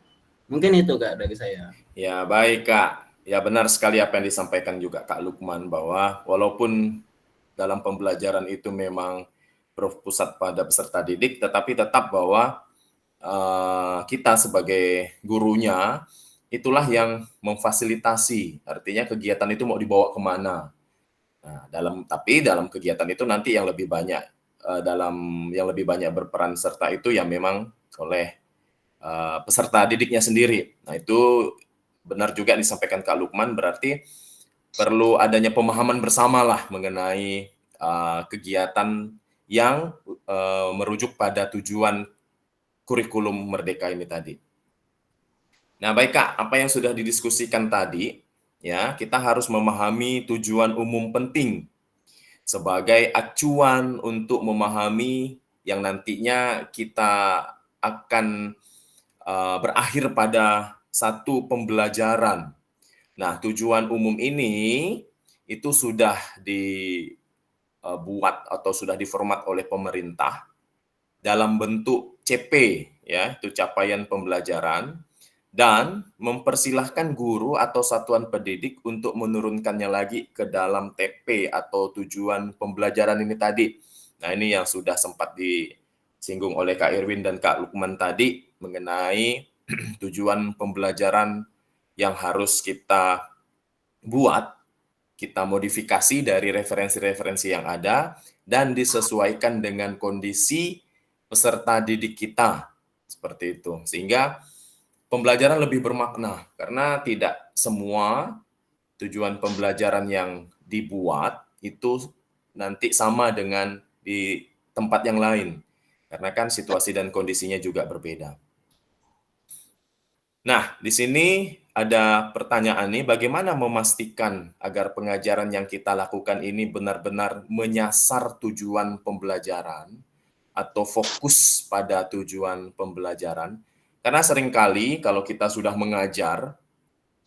Mungkin itu Kak dari saya. Ya, baik Kak. Ya, benar sekali apa yang disampaikan juga Kak Lukman, bahwa walaupun dalam pembelajaran itu memang berpusat pada peserta didik, tetapi tetap bahwa kita sebagai gurunya itulah yang memfasilitasi. Artinya kegiatan itu mau dibawa kemana. Nah, tapi dalam kegiatan itu nanti yang lebih banyak berperan serta itu ya memang oleh peserta didiknya sendiri. Nah, itu benar juga disampaikan Kak Lukman, berarti perlu adanya pemahaman bersama lah mengenai kegiatan yang merujuk pada tujuan kurikulum Merdeka ini tadi. Nah, baik Kak, apa yang sudah didiskusikan tadi, ya, kita harus memahami tujuan umum penting sebagai acuan untuk memahami yang nantinya kita akan berakhir pada satu pembelajaran. Nah, tujuan umum ini itu sudah dibuat atau sudah diformat oleh pemerintah dalam bentuk CP, ya, itu capaian pembelajaran, dan mempersilahkan guru atau satuan pendidik untuk menurunkannya lagi ke dalam TP atau tujuan pembelajaran ini tadi. Nah, ini yang sudah sempat disinggung oleh Kak Irwin dan Kak Lukman tadi mengenai tujuan pembelajaran yang harus kita buat, kita modifikasi dari referensi-referensi yang ada dan disesuaikan dengan kondisi peserta didik kita, seperti itu. Sehingga pembelajaran lebih bermakna, karena tidak semua tujuan pembelajaran yang dibuat itu nanti sama dengan di tempat yang lain, karena kan situasi dan kondisinya juga berbeda. Nah, di sini ada pertanyaan nih, bagaimana memastikan agar pengajaran yang kita lakukan ini benar-benar menyasar tujuan pembelajaran atau fokus pada tujuan pembelajaran? Karena seringkali kalau kita sudah mengajar,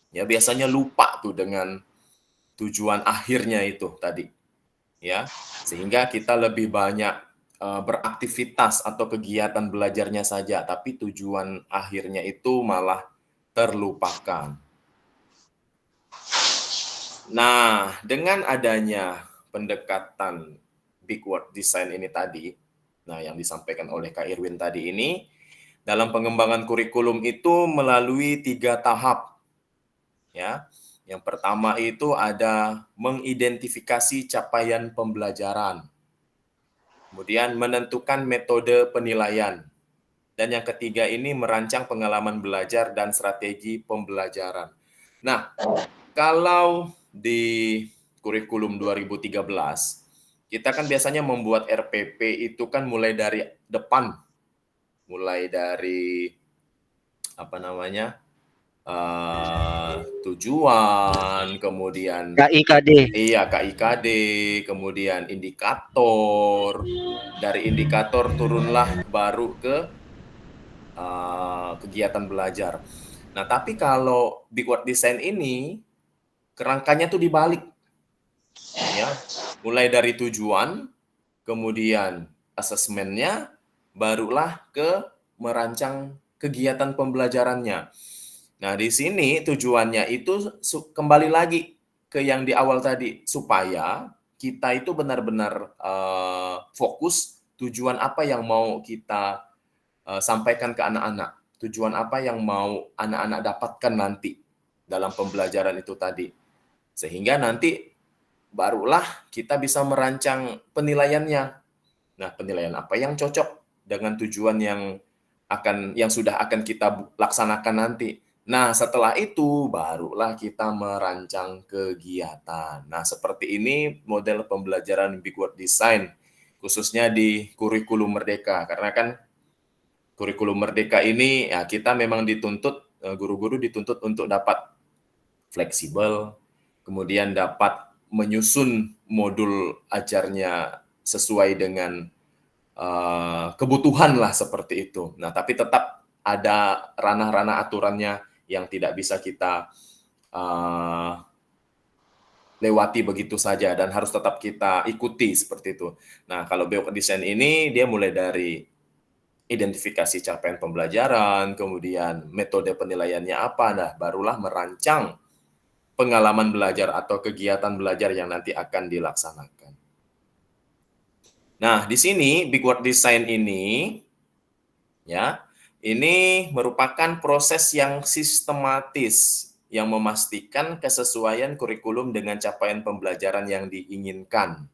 ya biasanya lupa tuh dengan tujuan akhirnya itu tadi, ya. Sehingga kita lebih banyak beraktivitas atau kegiatan belajarnya saja, tapi tujuan akhirnya itu malah terlupakan. Nah, dengan adanya pendekatan Big Word Design ini tadi, nah yang disampaikan oleh Kak Irwin tadi ini, dalam pengembangan kurikulum itu melalui 3 tahap. Ya. Yang pertama itu ada mengidentifikasi capaian pembelajaran. Kemudian menentukan metode penilaian. Dan yang ketiga ini merancang pengalaman belajar dan strategi pembelajaran. Nah, kalau di kurikulum 2013, kita kan biasanya membuat RPP itu kan mulai dari depan. Mulai dari tujuan, kemudian KIKD. Iya, KIKD, kemudian indikator. Dari indikator turunlah baru ke kegiatan belajar. Nah, tapi kalau Big Word Design ini kerangkanya tuh dibalik. Ya, mulai dari tujuan, kemudian asesmennya, barulah ke merancang kegiatan pembelajarannya. Nah, di sini tujuannya itu kembali lagi ke yang di awal tadi, supaya kita itu benar-benar fokus tujuan apa yang mau kita sampaikan ke anak-anak, tujuan apa yang mau anak-anak dapatkan nanti dalam pembelajaran itu tadi. Sehingga nanti barulah kita bisa merancang penilaiannya. Nah, penilaian apa yang cocok dengan tujuan yang sudah akan kita laksanakan nanti. Nah, setelah itu barulah kita merancang kegiatan. Nah, seperti ini model pembelajaran Big Word Design, khususnya di kurikulum Merdeka. Karena kan kurikulum Merdeka ini ya kita memang dituntut, guru-guru dituntut untuk dapat fleksibel, kemudian dapat menyusun modul ajarnya sesuai dengan kebutuhan lah seperti itu. Nah, tapi tetap ada ranah-ranah aturannya yang tidak bisa kita lewati begitu saja dan harus tetap kita ikuti seperti itu. Nah, kalau BOK Design ini dia mulai dari identifikasi capaian pembelajaran, kemudian metode penilaiannya apa, nah barulah merancang pengalaman belajar atau kegiatan belajar yang nanti akan dilaksanakan. Nah, di sini Big Word Design ini ya, ini merupakan proses yang sistematis yang memastikan kesesuaian kurikulum dengan capaian pembelajaran yang diinginkan.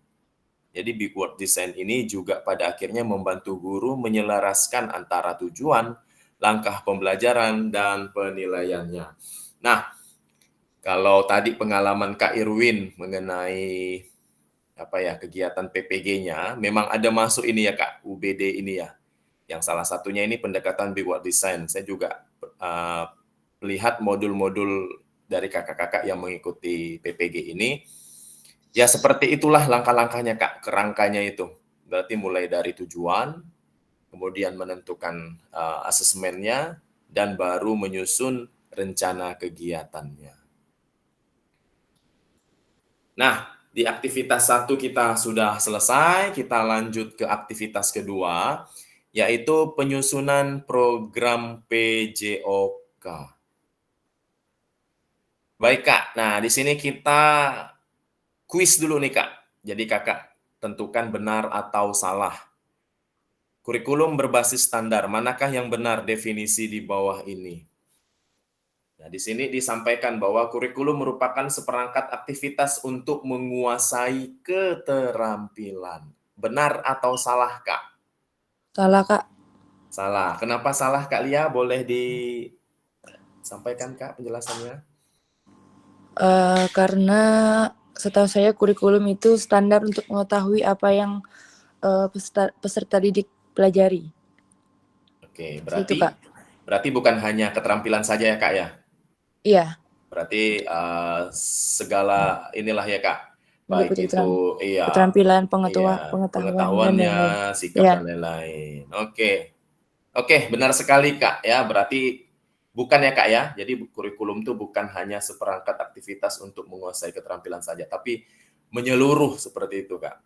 Jadi Big Word Design ini juga pada akhirnya membantu guru menyelaraskan antara tujuan, langkah pembelajaran, dan penilaiannya. Nah, kalau tadi pengalaman Kak Irwin mengenai kegiatan PPG-nya, memang ada masuk ini ya Kak, UBD ini ya. Yang salah satunya ini pendekatan Big Word Design. Saya juga lihat modul-modul dari kakak-kakak yang mengikuti PPG ini. Ya seperti itulah langkah-langkahnya Kak, kerangkanya itu. Berarti mulai dari tujuan, kemudian menentukan asesmennya, dan baru menyusun rencana kegiatannya. Nah, di aktivitas 1 kita sudah selesai, kita lanjut ke aktivitas kedua, yaitu penyusunan program PJOK. Baik Kak, nah di sini kita kuis dulu nih Kak. Jadi Kakak tentukan benar atau salah. Kurikulum berbasis standar, manakah yang benar definisi di bawah ini? Nah, di sini disampaikan bahwa kurikulum merupakan seperangkat aktivitas untuk menguasai keterampilan. Benar atau salah, Kak? Salah, Kak. Salah. Kenapa salah, Kak Lia? Boleh disampaikan, Kak, penjelasannya? Karena setahu saya kurikulum itu standar untuk mengetahui apa yang peserta didik pelajari. Oke, Itu, Kak. berarti bukan hanya keterampilan saja ya, Kak, ya? Iya. Berarti segala inilah ya, Kak. Baik Meliputi itu keterampilan, pengetahuan, pengetahuannya, dan sikap dan lain-lain. Oke, benar sekali Kak ya. Berarti bukan ya Kak ya. Jadi kurikulum itu bukan hanya seperangkat aktivitas untuk menguasai keterampilan saja, tapi menyeluruh seperti itu Kak.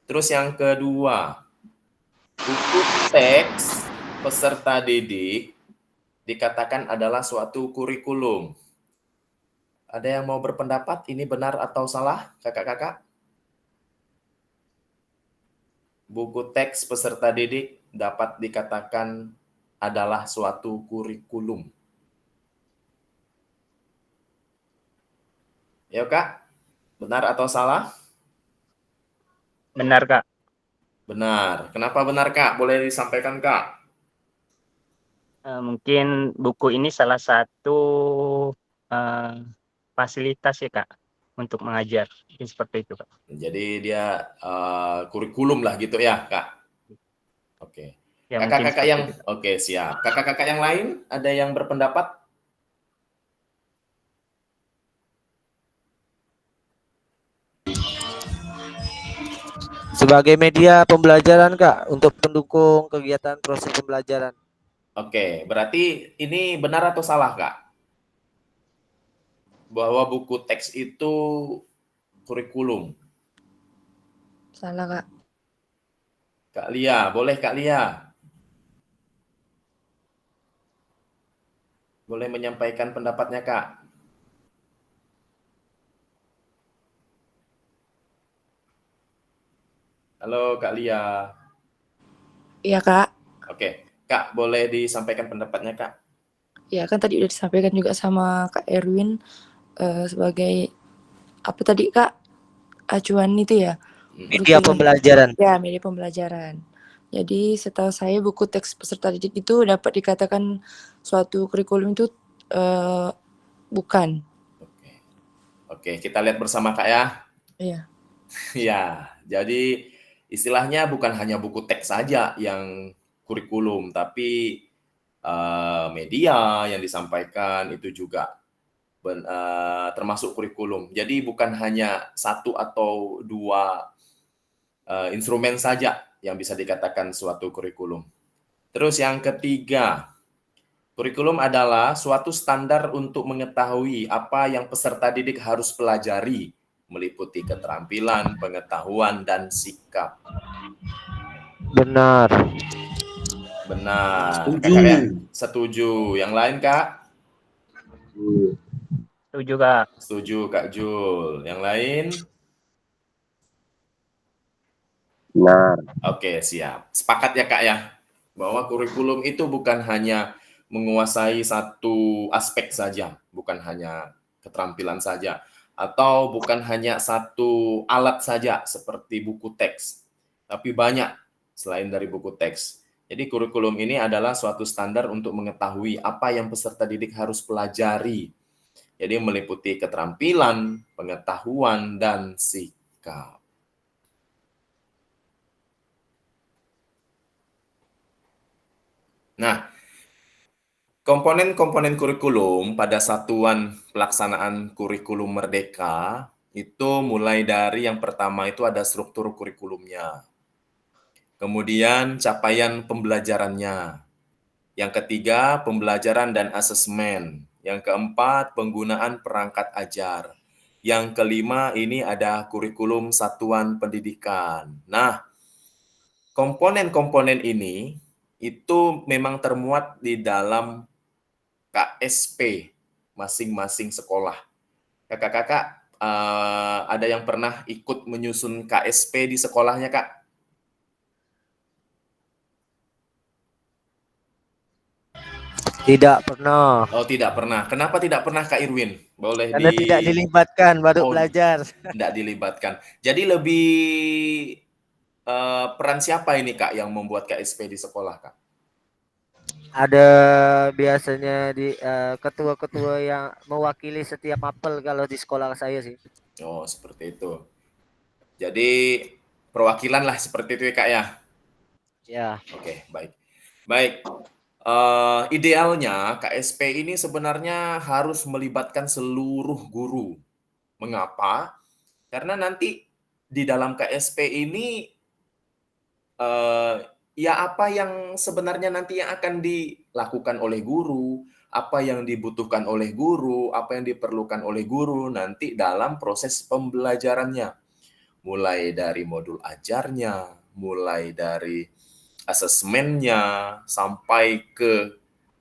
Terus yang kedua, buku teks peserta didik dikatakan adalah suatu kurikulum. Ada yang mau berpendapat ini benar atau salah, kakak-kakak? Buku teks peserta didik dapat dikatakan adalah suatu kurikulum. Ya Kak, benar atau salah? Benar Kak. Benar. Kenapa benar Kak? Boleh disampaikan Kak? Mungkin buku ini salah satu fasilitas ya Kak untuk mengajar. Seperti itu Kak. Jadi dia kurikulum lah gitu ya Kak? Oke. Ya, kakak-kakak yang, oke siap. Kakak-kakak yang lain ada yang berpendapat? Sebagai media pembelajaran Kak untuk pendukung kegiatan proses pembelajaran. Oke, berarti ini benar atau salah Kak? Bahwa buku teks itu kurikulum. Salah, Kak. Kak Lia, boleh Kak Lia? Boleh menyampaikan pendapatnya Kak? Halo Kak Lia. Iya, Kak. Oke, Kak boleh disampaikan pendapatnya Kak? Ya kan tadi udah disampaikan juga sama Kak Erwin sebagai apa tadi Kak? Acuan itu ya? Media pembelajaran. Ya, media pembelajaran. Jadi setahu saya buku teks peserta didik itu dapat dikatakan suatu kurikulum itu bukan. Oke, kita lihat bersama Kak ya. Iya. Ya, jadi istilahnya bukan hanya buku teks saja yang kurikulum, tapi media yang disampaikan itu juga termasuk kurikulum. Jadi bukan hanya satu atau dua instrumen saja yang bisa dikatakan suatu kurikulum. Terus yang ketiga, kurikulum adalah suatu standar untuk mengetahui apa yang peserta didik harus pelajari meliputi keterampilan, pengetahuan, dan sikap. Benar. Benar. Setuju. Kakak ya? Setuju. Yang lain, Kak? Setuju, Kak. Setuju, Kak Jul. Yang lain? Benar. Oke, siap. Sepakat ya, Kak ya? Bahwa kurikulum itu bukan hanya menguasai satu aspek saja, bukan hanya keterampilan saja, atau bukan hanya satu alat saja seperti buku teks, tapi banyak selain dari buku teks. Jadi kurikulum ini adalah suatu standar untuk mengetahui apa yang peserta didik harus pelajari. Jadi meliputi keterampilan, pengetahuan, dan sikap. Nah, komponen-komponen kurikulum pada satuan pelaksanaan kurikulum Merdeka itu mulai dari yang pertama itu ada struktur kurikulumnya. Kemudian capaian pembelajarannya. Yang ketiga, pembelajaran dan asesmen. Yang keempat, penggunaan perangkat ajar. Yang kelima, ini ada kurikulum satuan pendidikan. Nah, komponen-komponen ini itu memang termuat di dalam KSP masing-masing sekolah. Kakak-kakak, ada yang pernah ikut menyusun KSP di sekolahnya, Kak? Tidak pernah. Oh, tidak pernah. Kenapa tidak pernah, Kak Irwin? Boleh Karena tidak dilibatkan baru Oh, belajar. tidak dilibatkan. Jadi lebih peran siapa ini, Kak, yang membuat KSP di sekolah, Kak? Ada biasanya di ketua-ketua yang mewakili setiap mapel kalau di sekolah saya sih. Oh, seperti itu. Jadi perwakilan lah seperti itu ya, Kak ya? Ya. Oke, baik. Baik, idealnya KSP ini sebenarnya harus melibatkan seluruh guru. Mengapa? Karena nanti di dalam KSP ini ya apa yang sebenarnya nanti yang akan dilakukan oleh guru, apa yang dibutuhkan oleh guru, apa yang diperlukan oleh guru nanti dalam proses pembelajarannya. Mulai dari modul ajarnya, mulai dari asesmennya, sampai ke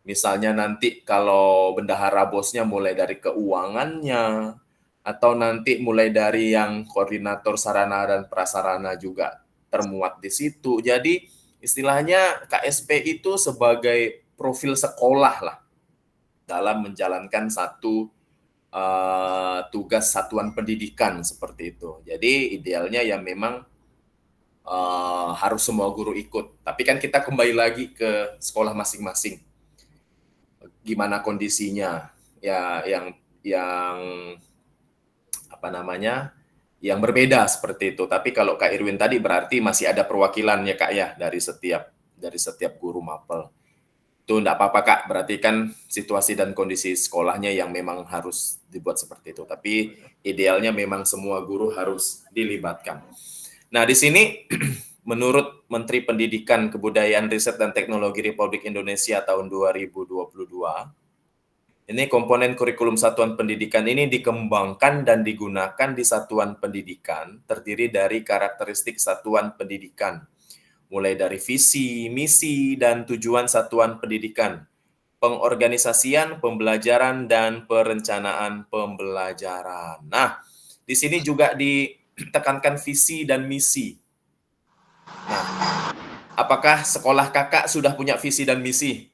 misalnya nanti kalau bendahara bosnya mulai dari keuangannya, atau nanti mulai dari yang koordinator sarana dan prasarana juga termuat di situ. Jadi istilahnya KSP itu sebagai profil sekolah lah dalam menjalankan satu tugas satuan pendidikan seperti itu. Jadi idealnya ya memang harus semua guru ikut. Tapi kan kita kembali lagi ke sekolah masing-masing. Gimana kondisinya? Ya yang apa namanya? Yang berbeda seperti itu. Tapi kalau Kak Irwin tadi berarti masih ada perwakilannya, Kak ya, dari setiap guru mapel. Itu enggak apa-apa, Kak. Berarti kan situasi dan kondisi sekolahnya yang memang harus dibuat seperti itu. Tapi idealnya memang semua guru harus dilibatkan. Nah, di sini menurut Menteri Pendidikan, Kebudayaan, Riset, dan Teknologi Republik Indonesia tahun 2022, ini komponen kurikulum satuan pendidikan ini dikembangkan dan digunakan di satuan pendidikan terdiri dari karakteristik satuan pendidikan, mulai dari visi, misi, dan tujuan satuan pendidikan, pengorganisasian, pembelajaran, dan perencanaan pembelajaran. Nah, di sini juga ditekankan visi dan misi. Nah, apakah sekolah kakak sudah punya visi dan misi?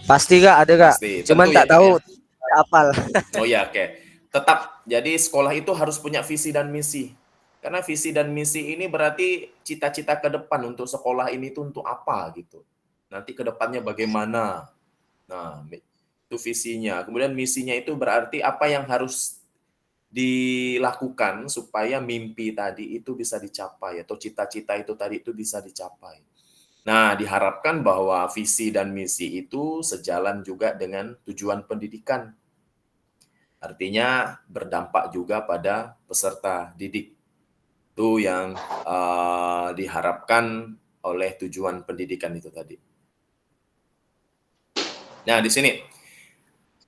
Pasti Kak, ada Kak. Pasti. Cuman Tentu tak ya, Kak, tahu ya? apal. Oh ya, oke. Tetap, jadi sekolah itu harus punya visi dan misi. Karena visi dan misi ini berarti cita-cita ke depan untuk sekolah ini tuh untuk apa gitu. Nanti ke depannya bagaimana. Nah, itu visinya. Kemudian misinya itu berarti apa yang harus dilakukan supaya mimpi tadi itu bisa dicapai atau cita-cita itu tadi itu bisa dicapai. Nah, diharapkan bahwa visi dan misi itu sejalan juga dengan tujuan pendidikan. Artinya berdampak juga pada peserta didik. Itu yang diharapkan oleh tujuan pendidikan itu tadi. Nah, di sini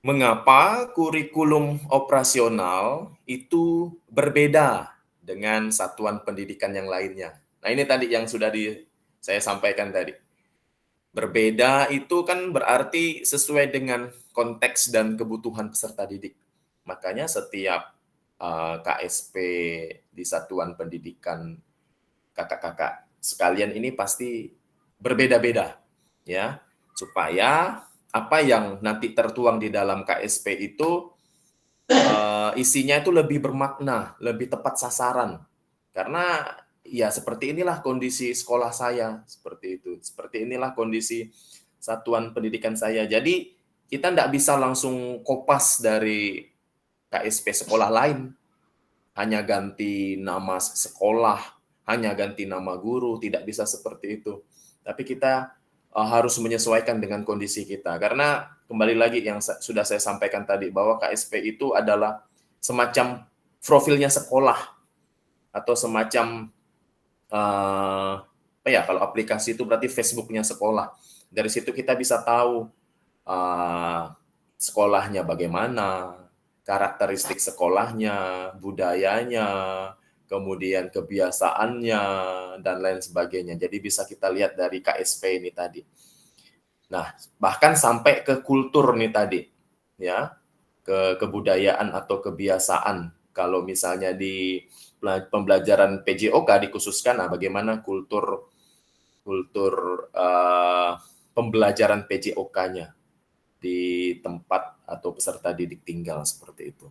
mengapa kurikulum operasional itu berbeda dengan satuan pendidikan yang lainnya. Nah, ini tadi yang sudah saya sampaikan tadi. Berbeda itu kan berarti sesuai dengan konteks dan kebutuhan peserta didik. Makanya setiap KSP di satuan pendidikan kakak-kakak sekalian ini pasti berbeda-beda, ya, supaya apa yang nanti tertuang di dalam KSP itu isinya itu lebih bermakna, lebih tepat sasaran. Karena ya seperti inilah kondisi sekolah saya, seperti itu. Seperti inilah kondisi satuan pendidikan saya. Jadi kita tidak bisa langsung kopas dari KSP sekolah lain. Hanya ganti nama sekolah, hanya ganti nama guru, tidak bisa seperti itu. Tapi kita harus menyesuaikan dengan kondisi kita. Karena kembali lagi yang sudah saya sampaikan tadi, bahwa KSP itu adalah semacam profilnya sekolah, atau semacam apa ya, kalau aplikasi itu berarti Facebooknya sekolah. Dari situ kita bisa tahu sekolahnya bagaimana, karakteristik sekolahnya, budayanya, kemudian kebiasaannya, dan lain sebagainya. Jadi bisa kita lihat dari KSP ini tadi. Nah, bahkan sampai ke kultur nih tadi, ya, ke kebudayaan atau kebiasaan. Kalau misalnya di pembelajaran PJOK dikhususkan, nah bagaimana kultur pembelajaran PJOK-nya di tempat atau peserta didik tinggal, seperti itu.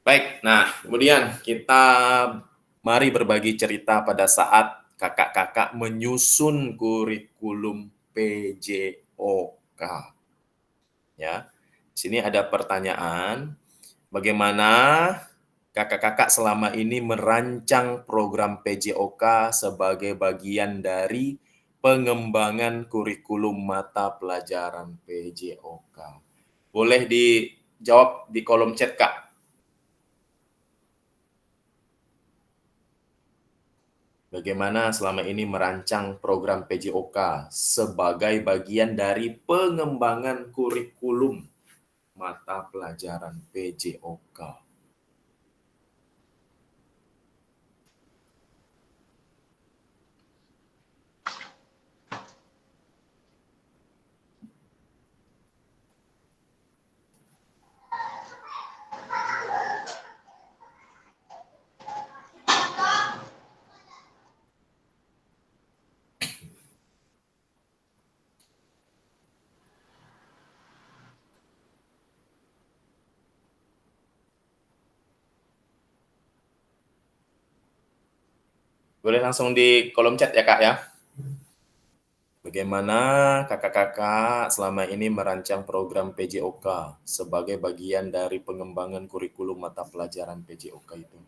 Baik, nah kemudian kita mari berbagi cerita pada saat kakak-kakak menyusun kurikulum PJOK. Ya, di sini ada pertanyaan, bagaimana kakak-kakak selama ini merancang program PJOK sebagai bagian dari pengembangan kurikulum mata pelajaran PJOK? Boleh dijawab di kolom chat, Kak. Bagaimana selama ini merancang program PJOK sebagai bagian dari pengembangan kurikulum mata pelajaran PJOK? Boleh langsung di kolom chat ya, Kak, ya. Bagaimana kakak-kakak selama ini merancang program PJOK sebagai bagian dari pengembangan kurikulum mata pelajaran PJOK itu?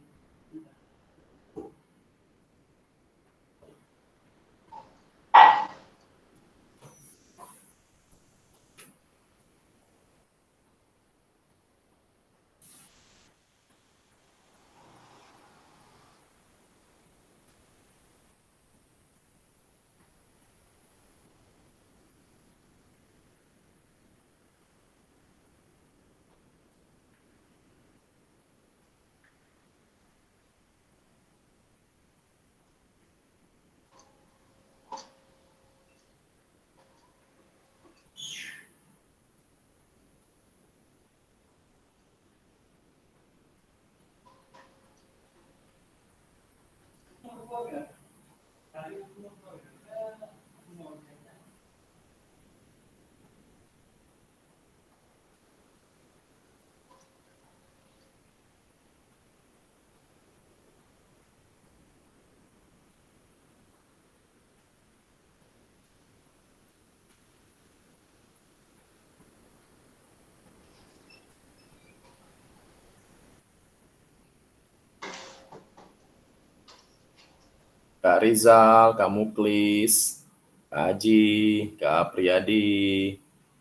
Kak Rizal, Kak Muklis, Kak Aji, Kak Priyadi,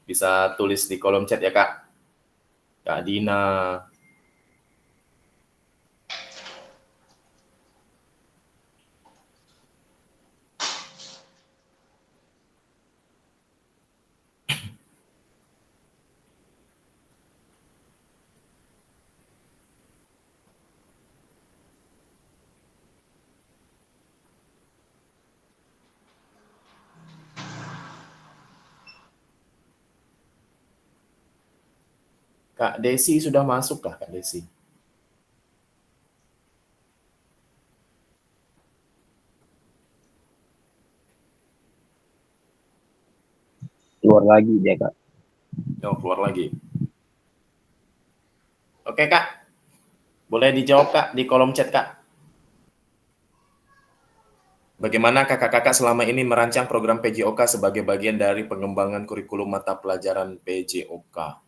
bisa tulis di kolom chat ya, Kak. Kak Dina. Kak Desi sudah masuk kah, Kak Desi? Keluar lagi dia, Kak. Oh, keluar lagi. Oke, Kak. Boleh dijawab, Kak, di kolom chat, Kak. Bagaimana kakak-kakak selama ini merancang program PJOK sebagai bagian dari pengembangan kurikulum mata pelajaran PJOK?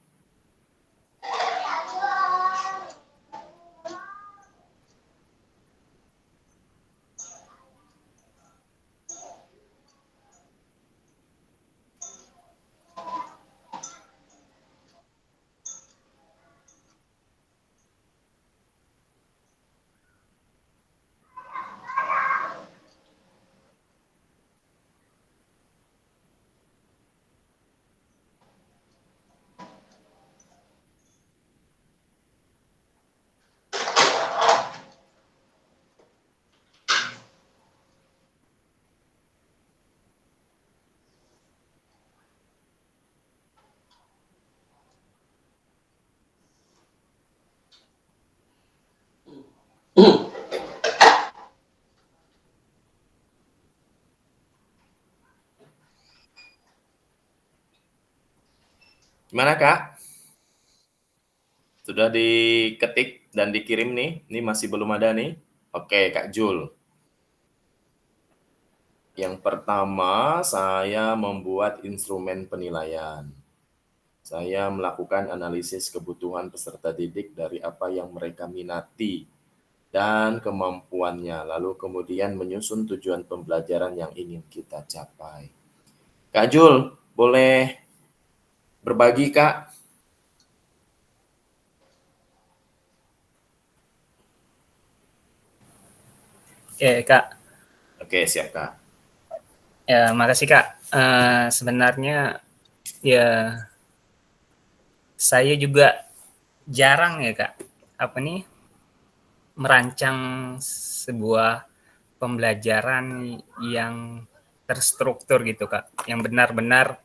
Gimana, Kak? Sudah diketik dan dikirim nih? Ini masih belum ada nih? Oke, Kak Jul. Yang pertama, saya membuat instrumen penilaian. Saya melakukan analisis kebutuhan peserta didik dari apa yang mereka minati dan kemampuannya, lalu kemudian menyusun tujuan pembelajaran yang ingin kita capai. Kak Jul, boleh berbagi, Kak? Oke, Kak. Oke, siap, Kak. Ya, makasih, Kak. Sebenarnya ya saya juga jarang ya, Kak, merancang sebuah pembelajaran yang terstruktur gitu, Kak, yang benar-benar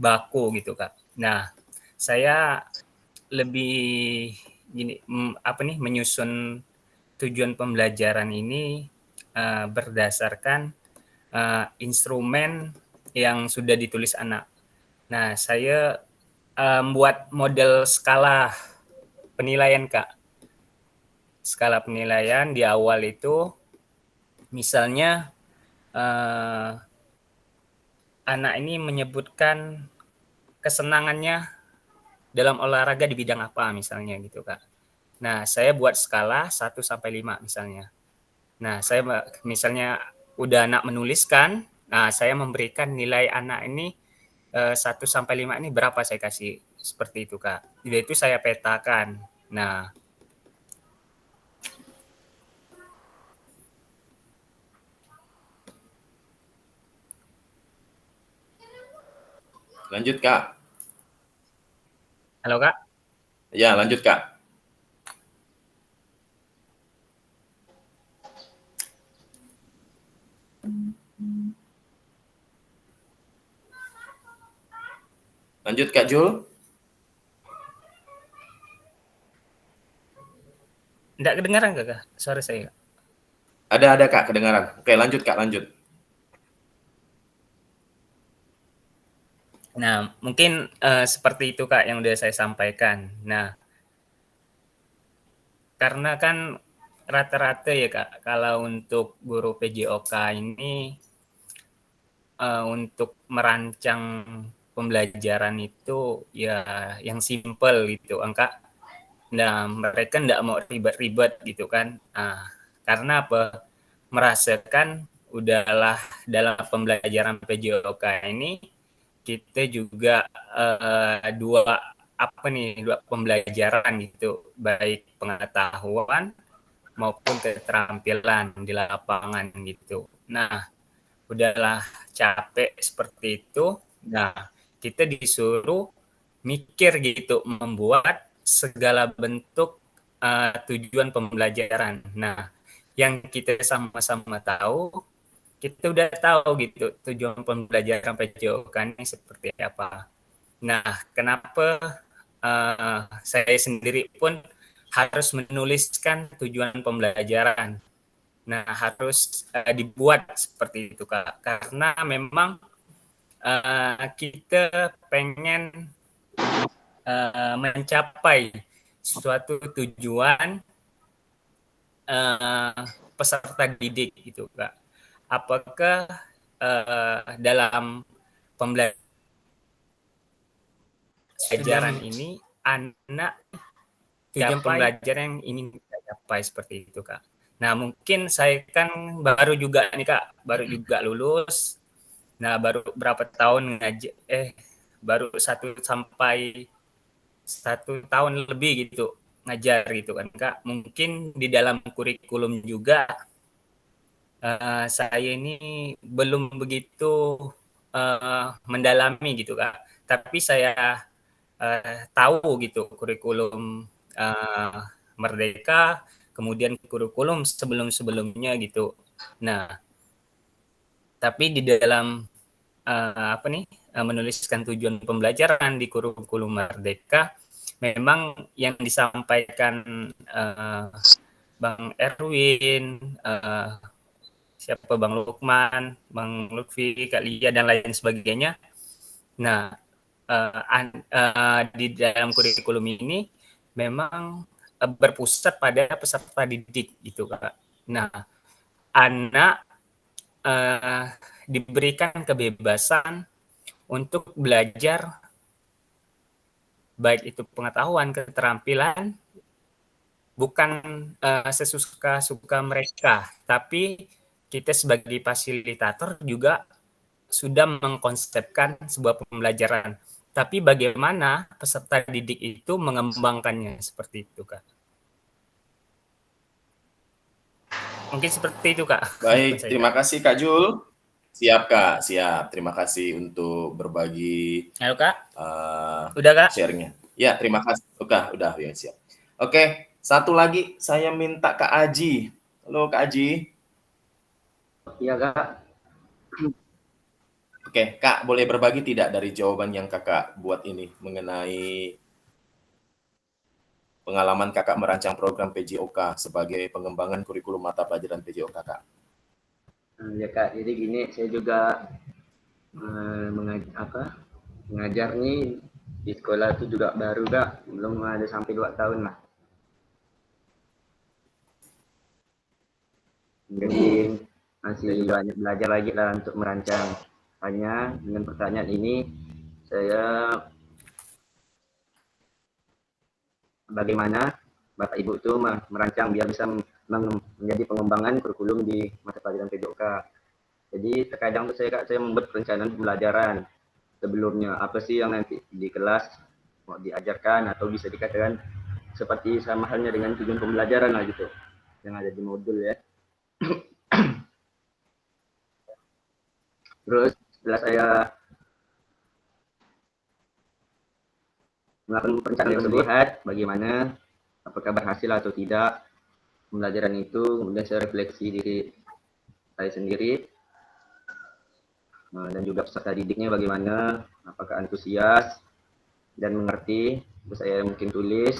baku gitu, Kak. Nah, saya lebih menyusun tujuan pembelajaran ini berdasarkan instrumen yang sudah ditulis anak. Nah, saya membuat model skala penilaian, Kak. Skala penilaian di awal itu misalnya anak ini menyebutkan kesenangannya dalam olahraga di bidang apa misalnya gitu, Kak. Nah, saya buat skala 1 sampai 5 misalnya. Nah, saya misalnya udah anak menuliskan, nah saya memberikan nilai anak ini 1 sampai 5 ini berapa saya kasih, seperti itu, Kak. Jadi itu saya petakan. Nah, Lanjut, Kak. halo, Kak. Ya, lanjut, Kak. Lanjut, Kak Jul. Enggak kedengaran, Kak? Suara saya. Ada, Kak, kedengaran. Oke, lanjut, Kak, lanjut. Nah, mungkin seperti itu, Kak, yang udah saya sampaikan. Nah, karena kan rata-rata ya, Kak, kalau untuk guru PJOK ini untuk merancang pembelajaran itu ya yang simple gitu, Kak. Nah, mereka nggak mau ribet-ribet gitu kan. Nah, karena apa? Merasakan udahlah dalam pembelajaran PJOK ini kita juga dua pembelajaran gitu, baik pengetahuan maupun keterampilan di lapangan gitu. Nah, udahlah capek seperti itu. Nah, kita disuruh mikir gitu, membuat segala bentuk tujuan pembelajaran. Nah, yang kita sama-sama tahu, kita udah tahu gitu tujuan pembelajaran PJOK ini seperti apa. Nah, kenapa saya sendiri pun harus menuliskan tujuan pembelajaran. Nah, harus dibuat seperti itu, Kak. Karena memang kita pengen mencapai suatu tujuan peserta didik gitu, Kak. Apakah dalam pembelajaran ini anak tujuan pembelajaran yang ingin kita capai seperti itu, Kak. Nah, mungkin saya kan baru juga nih, Kak, baru juga lulus. Nah, baru berapa tahun baru 1 tahun lebih gitu ngajar gitu kan, Kak. Mungkin di dalam kurikulum juga saya ini belum begitu mendalami gitu, Kak. Tapi saya tahu gitu kurikulum Merdeka, kemudian kurikulum sebelum-sebelumnya gitu. Nah, tapi di dalam menuliskan tujuan pembelajaran di kurikulum Merdeka, memang yang disampaikan Bang Erwin, siapa Bang Lukman, Bang Lutfi, Kak Lia dan lain sebagainya. Nah, di dalam kurikulum ini memang berpusat pada peserta didik gitu, Kak. Nah, anak diberikan kebebasan untuk belajar baik itu pengetahuan, keterampilan, bukan sesuka-suka mereka, tapi kita sebagai fasilitator juga sudah mengkonsepkan sebuah pembelajaran. Tapi bagaimana peserta didik itu mengembangkannya seperti itu, Kak. Mungkin seperti itu, Kak. Baik, terima kasih Kak Jul. Siap Kak, siap. Terima kasih untuk berbagi Halo Kak. Udah Kak? Share-nya. Ya, terima kasih. Udah ya, siap. Oke, satu lagi saya minta Kak Aji. Halo Kak Aji. Iya Kak. Oke, Kak, boleh berbagi tidak dari jawaban yang Kakak buat ini mengenai pengalaman Kakak merancang program PJOK sebagai pengembangan kurikulum mata pelajaran PJOK, Kak? Ya Kak, jadi gini, saya juga mengajar nih di sekolah itu juga baru Kak, belum ada sampai 2 tahun lah. Jadi masih banyak belajar lagi lah untuk merancang. Hanya dengan pertanyaan ini saya bagaimana Bapak Ibu itu merancang biar bisa menjadi pengembangan kurikulum di mata pelajaran PJOK. Jadi terkadang tuh saya membuat perencanaan pembelajaran sebelumnya, apa sih yang nanti di kelas mau diajarkan atau bisa dikatakan seperti sama halnya dengan tujuan pembelajaran lah gitu yang ada di modul ya. Terus setelah saya melakukan perencanaan tersebut, lihat bagaimana apakah berhasil atau tidak pembelajaran itu, kemudian saya refleksi diri saya sendiri dan juga peserta didiknya bagaimana, apakah antusias dan mengerti. Terus saya mungkin tulis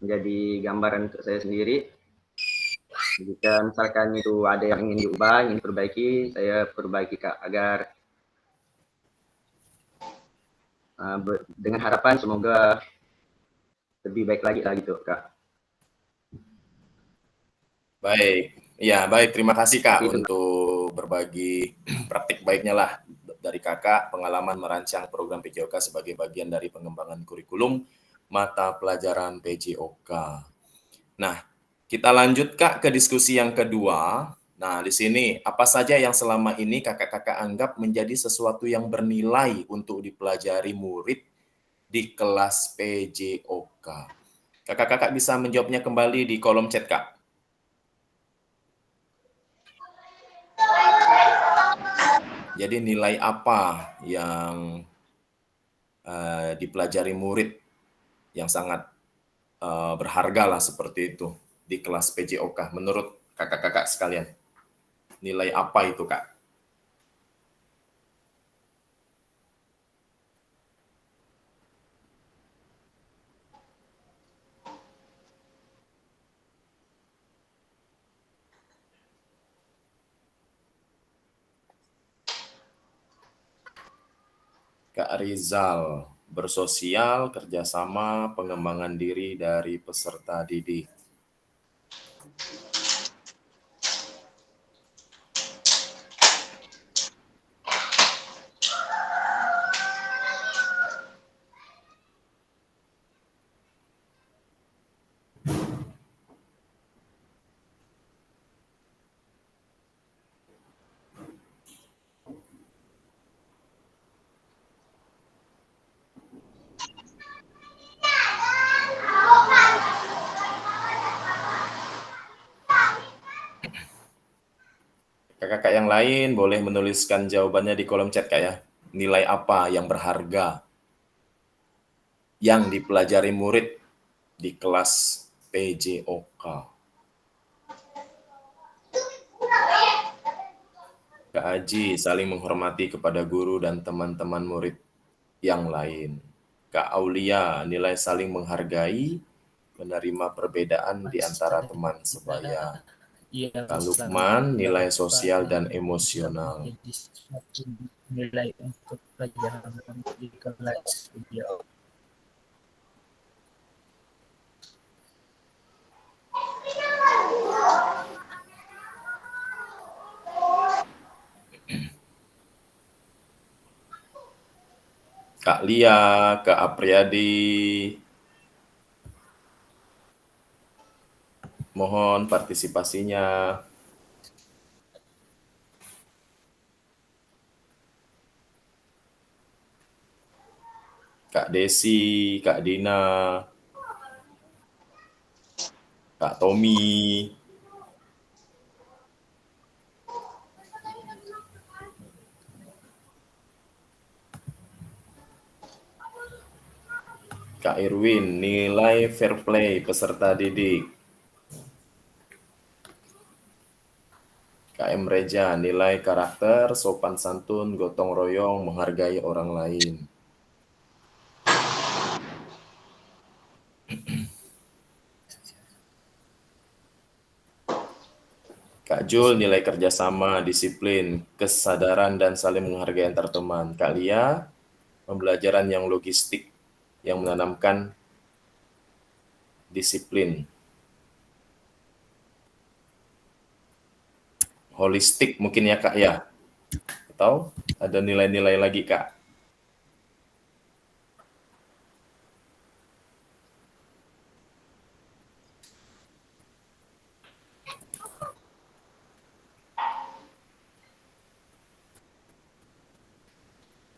menjadi gambaran untuk saya sendiri. Jika misalkan itu ada yang ingin diubah, ingin diperbaiki, saya perbaiki Kak, agar dengan harapan semoga lebih baik lagi lah gitu Kak. Baik, ya baik, terima kasih Kak untuk berbagi praktik baiknya lah dari Kakak pengalaman merancang program PJOK sebagai bagian dari pengembangan kurikulum mata pelajaran PJOK. Nah, kita lanjut Kak ke diskusi yang kedua. Nah, di sini apa saja yang selama ini kakak-kakak anggap menjadi sesuatu yang bernilai untuk dipelajari murid di kelas PJOK? Kakak-kakak bisa menjawabnya kembali di kolom chat, Kak. Jadi nilai apa yang dipelajari murid yang sangat berharga lah seperti itu di kelas PJOK menurut kakak-kakak sekalian? Nilai apa itu, Kak? Kak Rizal, bersosial, kerjasama, pengembangan diri dari peserta didik. Kakak-kakak yang lain boleh menuliskan jawabannya di kolom chat Kak ya. Nilai apa yang berharga yang dipelajari murid di kelas PJOK? Kak Aji, saling menghormati kepada guru dan teman-teman murid yang lain. Kak Aulia, nilai saling menghargai, menerima perbedaan di antara teman sebaya. Iya, Kak Ustaz. Lukman, nilai Bapak sosial dan yang emosional. menjadi suatu nilai untuk pelajaran di kelas beliau. Kak Lia, Kak Apriyadi, mohon partisipasinya. Kak Desi, Kak Dina, Kak Tommy, Kak Irwin, nilai fair play peserta didik. Kak M. Reja, nilai karakter, sopan santun, gotong royong, menghargai orang lain. Kak Jul, nilai kerjasama, disiplin, kesadaran, dan saling menghargai antar teman. Kak Lia, pembelajaran yang logistik, yang menanamkan disiplin. Holistik mungkin ya Kak ya? Atau ada nilai-nilai lagi Kak?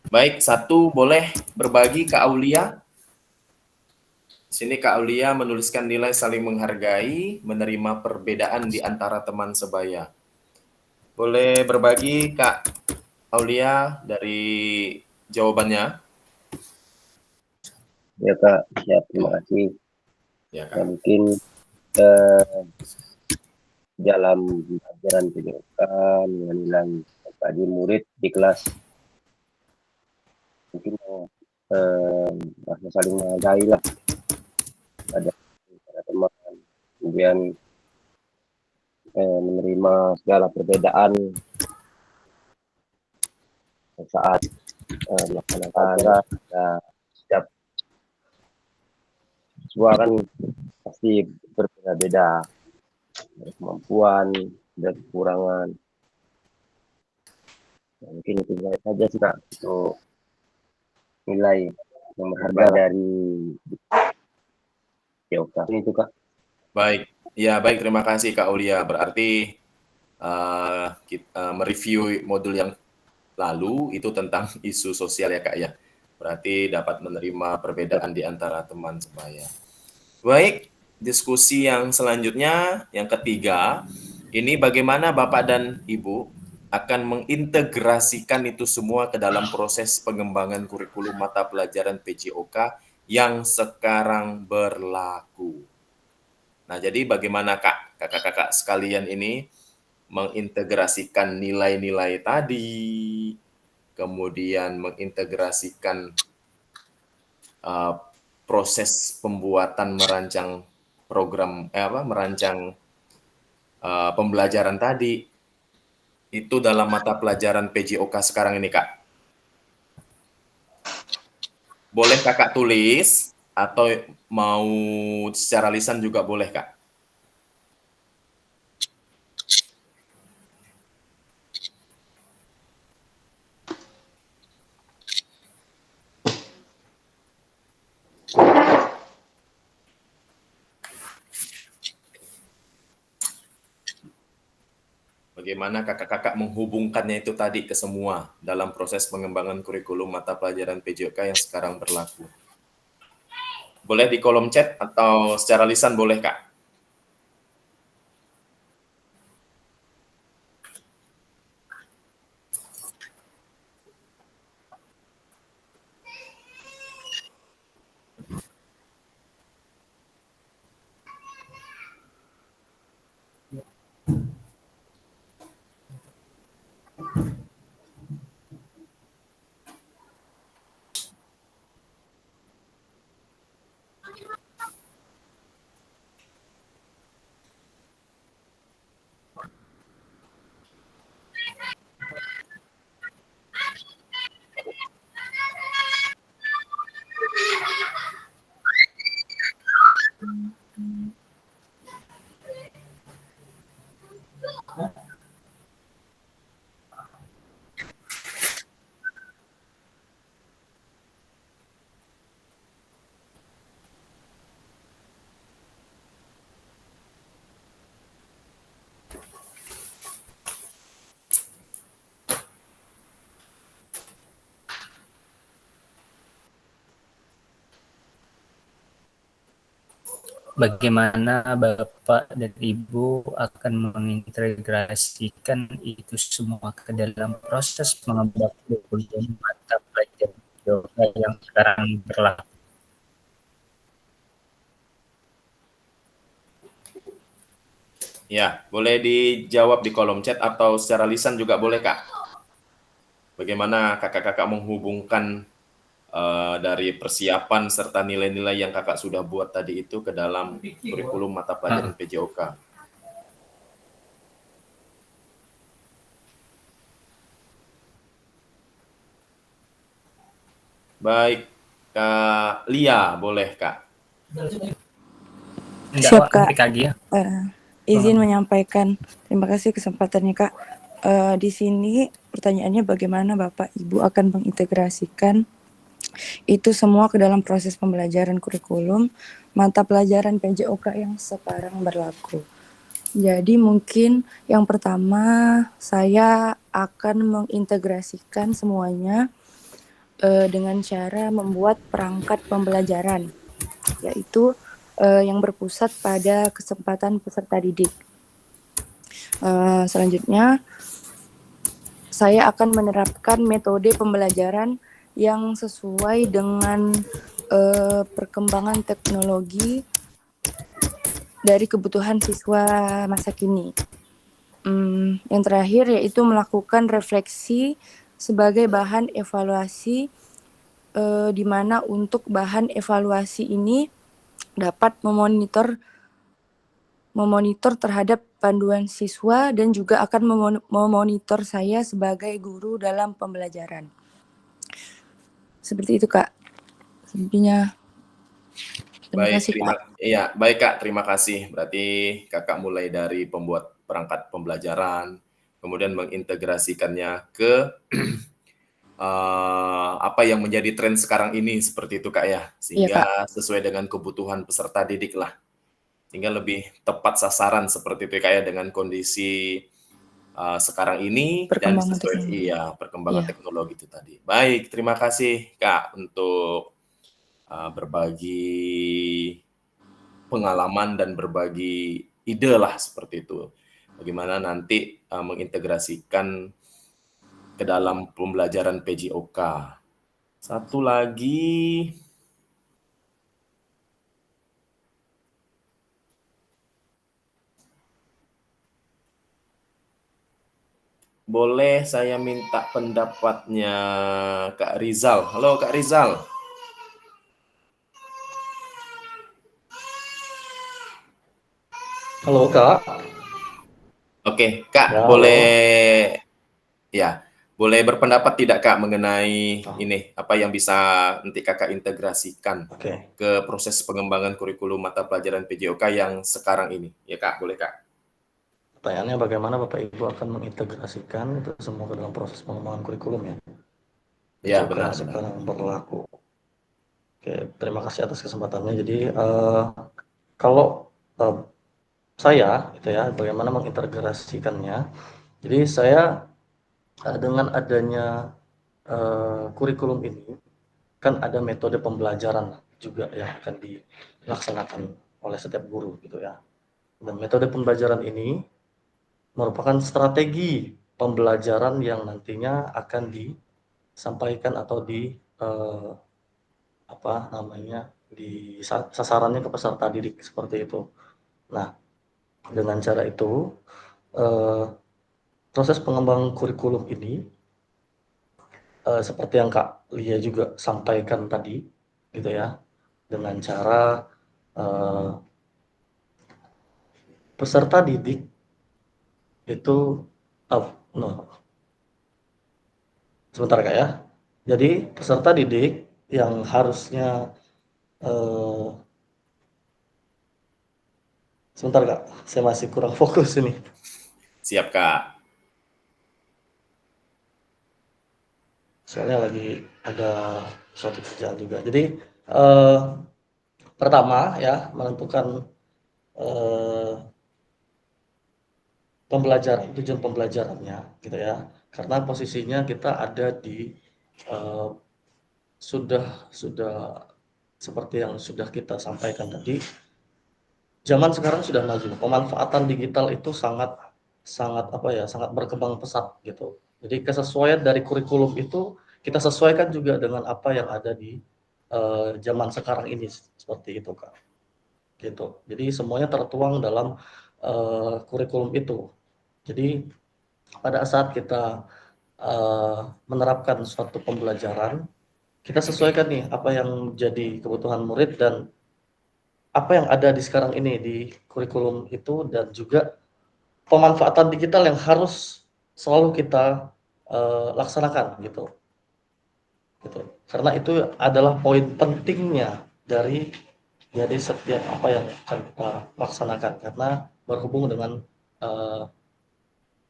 Baik, satu boleh berbagi Kak Aulia. Di sini Kak Aulia menuliskan nilai saling menghargai, menerima perbedaan di antara teman sebaya. Boleh berbagi Kak Aulia dari jawabannya? Ya Kak, siap, terima kasih. Ya Ya, Kak. mungkin dalam pelajaran PJOK nilai tadi murid di kelas mungkin rasa saling menghargai lah pada teman, kemudian menerima segala perbedaan saat melaksanakan ya, setiap siswa kan pasti berbeda-beda dari kemampuan dan kekurangan. Ya, mungkin itu saja sih Kak untuk nilai yang berharga dari PJOK itu Kak. Baik, ya baik terima kasih Kak Aulia. Berarti kita mereview modul yang lalu itu tentang isu sosial ya Kak ya. Berarti dapat menerima perbedaan di antara teman sebaya. Baik, diskusi yang selanjutnya, yang ketiga, ini bagaimana Bapak dan Ibu akan mengintegrasikan itu semua ke dalam proses pengembangan kurikulum mata pelajaran PJOK yang sekarang berlaku. Nah, jadi bagaimana Kak, kakak-kakak sekalian ini mengintegrasikan nilai-nilai tadi, kemudian mengintegrasikan proses pembuatan merancang program merancang pembelajaran tadi itu dalam mata pelajaran PJOK sekarang ini Kak. boleh Kakak tulis atau mau secara lisan juga boleh, Kak? Bagaimana kakak-kakak menghubungkannya itu tadi ke semua dalam proses pengembangan kurikulum mata pelajaran PJOK yang sekarang berlaku? Boleh di kolom chat atau secara lisan boleh, Kak? Bagaimana Bapak dan Ibu akan mengintegrasikan itu semua ke dalam proses pengembangan kurikulum mata pelajaran PJOK yang sekarang berlaku? Ya, boleh dijawab di kolom chat atau secara lisan juga boleh, Kak. Bagaimana kakak-kakak menghubungkan dari persiapan serta nilai-nilai yang kakak sudah buat tadi itu ke dalam kurikulum mata pelajaran PJOK? Baik, Kak Lia, boleh, Kak? Siap, Kak. PKG ya. Izin menyampaikan. Terima kasih kesempatannya, Kak. Di sini pertanyaannya bagaimana Bapak Ibu akan mengintegrasikan itu semua ke dalam proses pembelajaran kurikulum mata pelajaran PJOK yang sekarang berlaku. Jadi mungkin yang pertama saya akan mengintegrasikan semuanya dengan cara membuat perangkat pembelajaran, yaitu yang berpusat pada kesempatan peserta didik. Selanjutnya, saya akan menerapkan metode pembelajaran yang sesuai dengan perkembangan teknologi dari kebutuhan siswa masa kini. Yang terakhir yaitu melakukan refleksi sebagai bahan evaluasi, di mana untuk bahan evaluasi ini dapat memonitor terhadap panduan siswa dan juga akan memonitor saya sebagai guru dalam pembelajaran. Seperti itu, Kak. Selebihnya terima kasih, Kak. Baik, Kak, terima kasih. Berarti kakak mulai dari pembuat perangkat pembelajaran, kemudian mengintegrasikannya ke apa yang menjadi tren sekarang ini, seperti itu, Kak, ya, sehingga sesuai dengan kebutuhan peserta didik lah, sehingga lebih tepat sasaran seperti itu, Kak, ya, dengan kondisi sekarang ini dan sesuai perkembangan teknologi itu tadi. Baik, terima kasih, Kak, untuk berbagi pengalaman dan berbagi ide lah seperti itu. Bagaimana nanti mengintegrasikan ke dalam pembelajaran PJOK. Satu lagi, boleh saya minta pendapatnya Kak Rizal. Halo Kak Rizal. Halo Kak. Oke, Kak, Ya, boleh boleh berpendapat tidak Kak mengenai ini, apa yang bisa nanti Kakak integrasikan Oke. ke proses pengembangan kurikulum mata pelajaran PJOK yang sekarang ini? Ya Kak, boleh Kak. Pertanyaannya bagaimana Bapak Ibu akan mengintegrasikan itu semua ke dalam proses pengembangan kurikulum ya? Ya, PJOK yang sekarang berlaku. Oke, terima kasih atas kesempatannya. Jadi kalau saya gitu ya, bagaimana mengintegrasikannya. Jadi saya dengan adanya kurikulum ini kan ada metode pembelajaran juga yang akan dilaksanakan oleh setiap guru gitu ya. Dan metode pembelajaran ini merupakan strategi pembelajaran yang nantinya akan disampaikan atau sasarannya ke peserta didik seperti itu. Nah, dengan cara itu proses pengembangan kurikulum ini seperti yang Kak Lia juga sampaikan tadi, gitu ya, dengan cara peserta didik itu, sebentar Kak ya. Jadi peserta didik yang harusnya sebentar Kak, saya masih kurang fokus ini. Siap Kak. Soalnya lagi ada suatu kerjaan juga. Jadi pertama ya menentukan pembelajaran, tujuan pembelajarannya gitu ya. Karena posisinya kita ada di sudah seperti yang sudah kita sampaikan tadi. Zaman sekarang sudah maju. Pemanfaatan digital itu sangat berkembang pesat gitu. Jadi kesesuaian dari kurikulum itu kita sesuaikan juga dengan apa yang ada di zaman sekarang ini seperti itu Kak. Gitu. Jadi semuanya tertuang dalam kurikulum itu. Jadi pada saat kita menerapkan suatu pembelajaran, kita sesuaikan nih apa yang jadi kebutuhan murid dan apa yang ada di sekarang ini di kurikulum itu, dan juga pemanfaatan digital yang harus selalu kita laksanakan gitu. Karena itu adalah poin pentingnya dari setiap apa yang akan kita laksanakan, karena berhubung dengan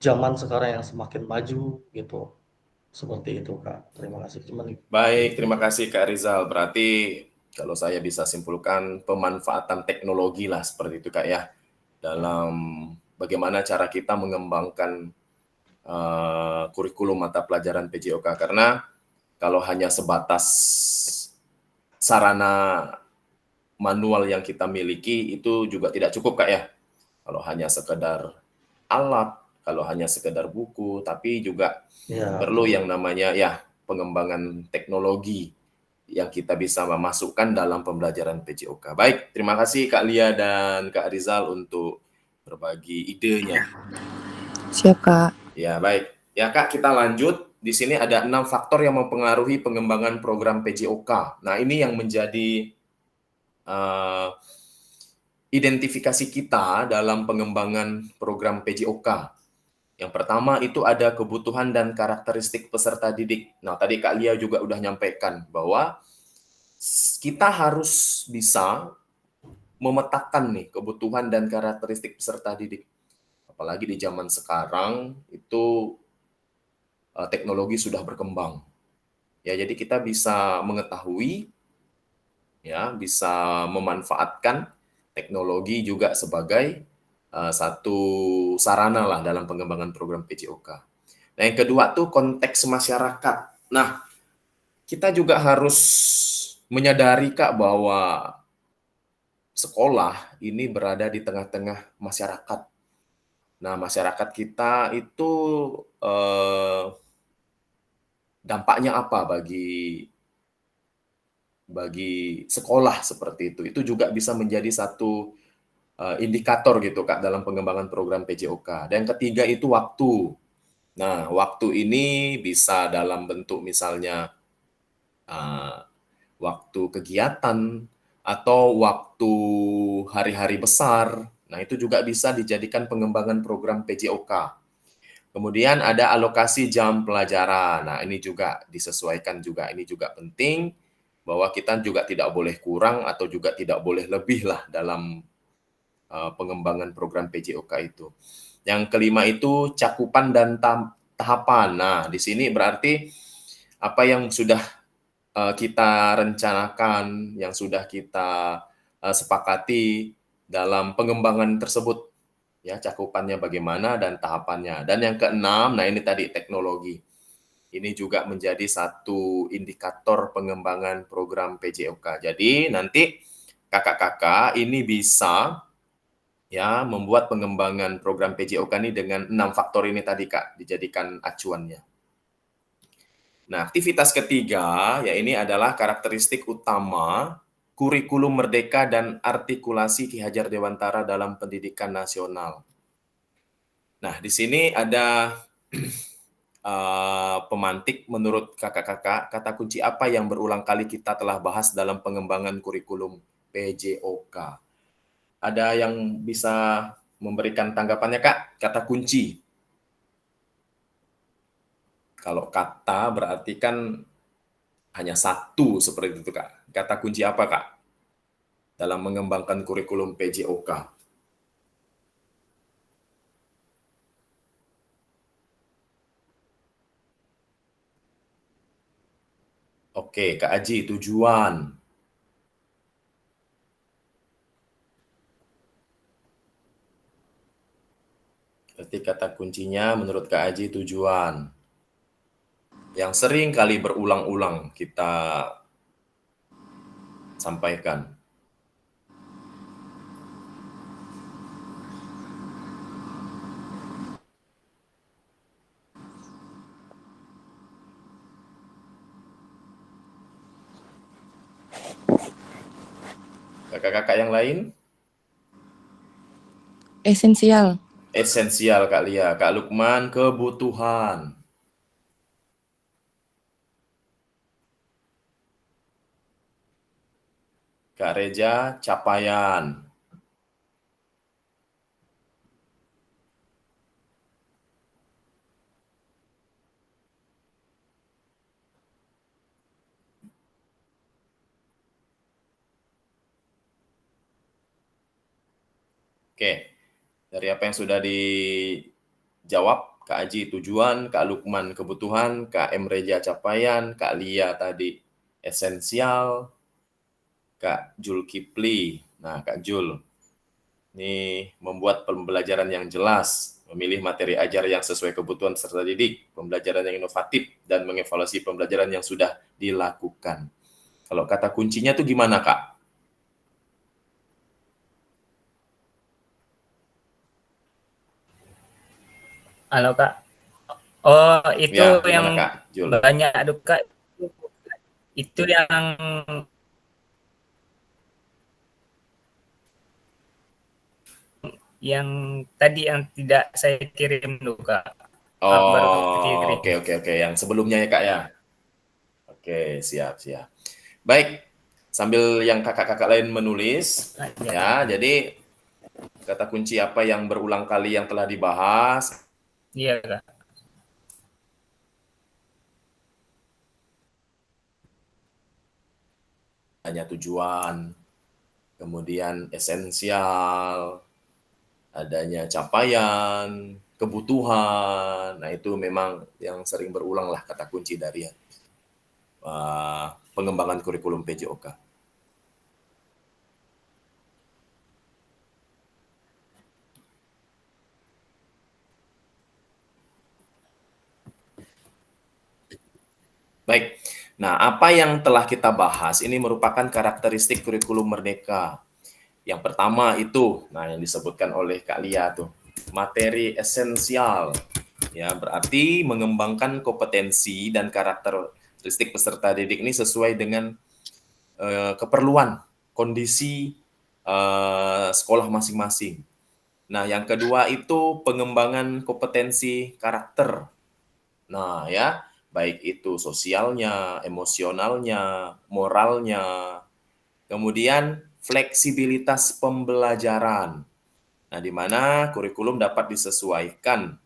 zaman sekarang yang semakin maju gitu. Seperti itu Kak. Terima kasih. Baik, terima kasih Kak Rizal. Berarti kalau saya bisa simpulkan pemanfaatan teknologi lah seperti itu Kak ya, dalam bagaimana cara kita mengembangkan kurikulum mata pelajaran PJOK. Karena kalau hanya sebatas sarana manual yang kita miliki itu juga tidak cukup Kak ya. Kalau hanya sekedar alat, kalau hanya sekedar buku, tapi juga perlu yang namanya ya pengembangan teknologi yang kita bisa memasukkan dalam pembelajaran PJOK. Baik, terima kasih Kak Lia dan Kak Rizal untuk berbagi idenya. Siap Kak. Ya, baik. Ya Kak, kita lanjut. Di sini ada 6 faktor yang mempengaruhi pengembangan program PJOK. Nah, ini yang menjadi identifikasi kita dalam pengembangan program PJOK. Yang pertama itu ada kebutuhan dan karakteristik peserta didik. Nah, tadi Kak Lia juga udah nyampaikan bahwa kita harus bisa memetakan nih kebutuhan dan karakteristik peserta didik. Apalagi di zaman sekarang itu teknologi sudah berkembang. Ya, jadi kita bisa mengetahui ya, bisa memanfaatkan teknologi juga sebagai satu sarana lah dalam pengembangan program PJOK. Nah, yang kedua tuh konteks masyarakat. Nah, kita juga harus menyadari Kak bahwa sekolah ini berada di tengah-tengah masyarakat. Nah, masyarakat kita itu dampaknya apa bagi sekolah seperti itu. Itu juga bisa menjadi satu indikator gitu Kak dalam pengembangan program PJOK. Dan yang ketiga itu waktu. Nah, waktu ini bisa dalam bentuk misalnya waktu kegiatan atau waktu hari-hari besar. Nah, itu juga bisa dijadikan pengembangan program PJOK. Kemudian ada alokasi jam pelajaran. Nah, ini juga disesuaikan juga. Ini juga penting bahwa kita juga tidak boleh kurang atau juga tidak boleh lebih lah dalam pengembangan program PJOK itu. Yang kelima itu cakupan dan tahapan. Nah, di sini berarti apa yang sudah kita rencanakan, yang sudah kita sepakati dalam pengembangan tersebut. Ya, cakupannya bagaimana dan tahapannya. Dan yang keenam, nah ini tadi teknologi. Ini juga menjadi satu indikator pengembangan program PJOK. Jadi nanti kakak-kakak ini bisa ya membuat pengembangan program PJOK ini dengan 6 faktor ini tadi Kak, dijadikan acuannya. Nah, aktivitas ketiga ya ini adalah karakteristik utama kurikulum merdeka dan artikulasi Ki Hajar Dewantara dalam pendidikan nasional. Nah, di sini ada pemantik menurut kakak-kakak, kata kunci apa yang berulang kali kita telah bahas dalam pengembangan kurikulum PJOK? Ada yang bisa memberikan tanggapannya, Kak? Kata kunci. Kalau kata berarti kan hanya satu seperti itu, Kak. Kata kunci apa, Kak? Dalam mengembangkan kurikulum PJOK. Oke, Kak Aji, tujuan. Berarti kata kuncinya menurut Kak Aji tujuan. Yang sering kali berulang-ulang kita sampaikan. Kakak-kakak yang lain? Esensial. Esensial Kak Lia. Kak Lukman, kebutuhan. Kak Reja, capaian. Oke, dari apa yang sudah dijawab, Kak Aji tujuan, Kak Lukman kebutuhan, Kak M Reja capaian, Kak Lia tadi esensial, Kak Jul Kipli. Nah, Kak Jul, ini membuat pembelajaran yang jelas, memilih materi ajar yang sesuai kebutuhan peserta didik, pembelajaran yang inovatif, dan mengevaluasi pembelajaran yang sudah dilakukan. Kalau kata kuncinya tuh gimana, Kak? Halo Kak. Oh, itu Ya, yang gimana Kak Jul? banyak duka itu yang tadi yang tidak saya kirim dulu Kak. Baru Oh, kirim. oke. Yang sebelumnya ya Kak ya? Oke, siap. Baik, sambil yang kakak-kakak lain menulis, ya, jadi kata kunci apa yang berulang kali yang telah dibahas. Iya Kak. Hanya tujuan, kemudian esensial, adanya capaian, kebutuhan. Nah, itu memang yang sering berulang lah kata kunci dari pengembangan kurikulum PJOK. Baik, nah apa yang telah kita bahas ini merupakan karakteristik kurikulum merdeka. Yang pertama itu, nah yang disebutkan oleh Kak Lia tuh, materi esensial. Ya, berarti mengembangkan kompetensi dan karakteristik peserta didik ini sesuai dengan keperluan, kondisi sekolah masing-masing. Nah, yang kedua itu pengembangan kompetensi karakter. Nah, ya, baik itu sosialnya, emosionalnya, moralnya, kemudian fleksibilitas pembelajaran. Nah, di mana kurikulum dapat disesuaikan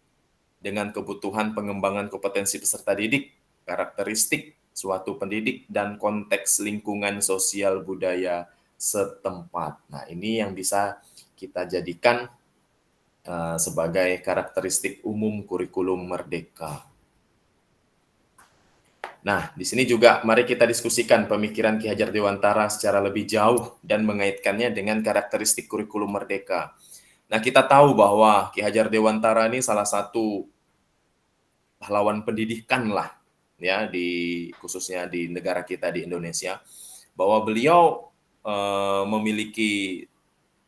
dengan kebutuhan pengembangan kompetensi peserta didik, karakteristik suatu pendidik, dan konteks lingkungan sosial budaya setempat. Nah, ini yang bisa kita jadikan sebagai karakteristik umum kurikulum Merdeka. Nah, di sini juga mari kita diskusikan pemikiran Ki Hajar Dewantara secara lebih jauh dan mengaitkannya dengan karakteristik kurikulum Merdeka. Nah, kita tahu bahwa Ki Hajar Dewantara ini salah satu pahlawan pendidikan lah, ya, khususnya di negara kita di Indonesia, bahwa beliau memiliki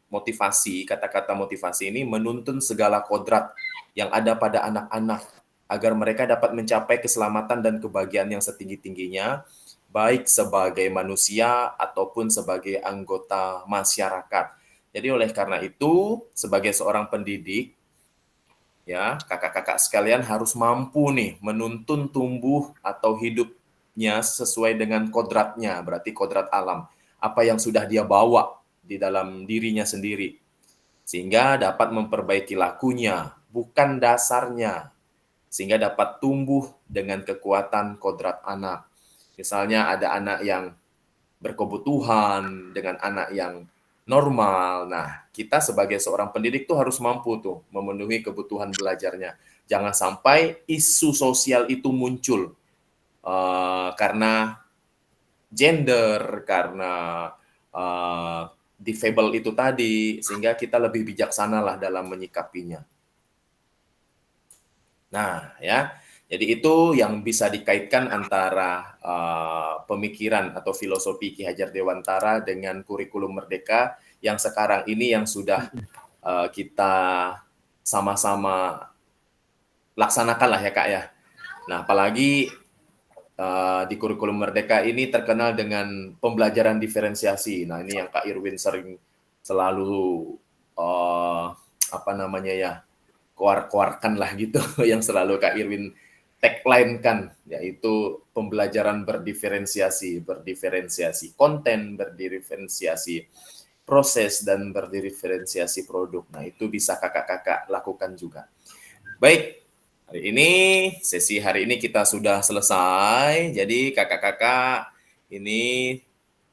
motivasi, kata-kata motivasi ini menuntun segala kodrat yang ada pada anak-anak agar mereka dapat mencapai keselamatan dan kebahagiaan yang setinggi-tingginya, baik sebagai manusia ataupun sebagai anggota masyarakat. Jadi oleh karena itu, sebagai seorang pendidik, ya, kakak-kakak sekalian harus mampu nih menuntun tumbuh atau hidupnya sesuai dengan kodratnya, berarti kodrat alam, apa yang sudah dia bawa di dalam dirinya sendiri, sehingga dapat memperbaiki lakunya, bukan dasarnya, sehingga dapat tumbuh dengan kekuatan kodrat anak. Misalnya ada anak yang berkebutuhan dengan anak yang normal. Nah, kita sebagai seorang pendidik tuh harus mampu tuh memenuhi kebutuhan belajarnya. Jangan sampai isu sosial itu muncul karena gender, karena difabel itu tadi, sehingga kita lebih bijaksana lah dalam menyikapinya. Nah, ya, jadi itu yang bisa dikaitkan antara pemikiran atau filosofi Ki Hajar Dewantara dengan kurikulum Merdeka yang sekarang ini yang sudah kita sama-sama laksanakan lah ya Kak ya. Nah, apalagi di kurikulum Merdeka ini terkenal dengan pembelajaran diferensiasi. Nah, ini yang Kak Irwin sering selalu keluarkan lah gitu, yang selalu Kak Irwin tagline kan, yaitu pembelajaran berdiferensiasi konten, berdiferensiasi proses, dan berdiferensiasi produk. Nah, itu bisa kakak-kakak lakukan juga. Baik, sesi hari ini kita sudah selesai. Jadi kakak-kakak ini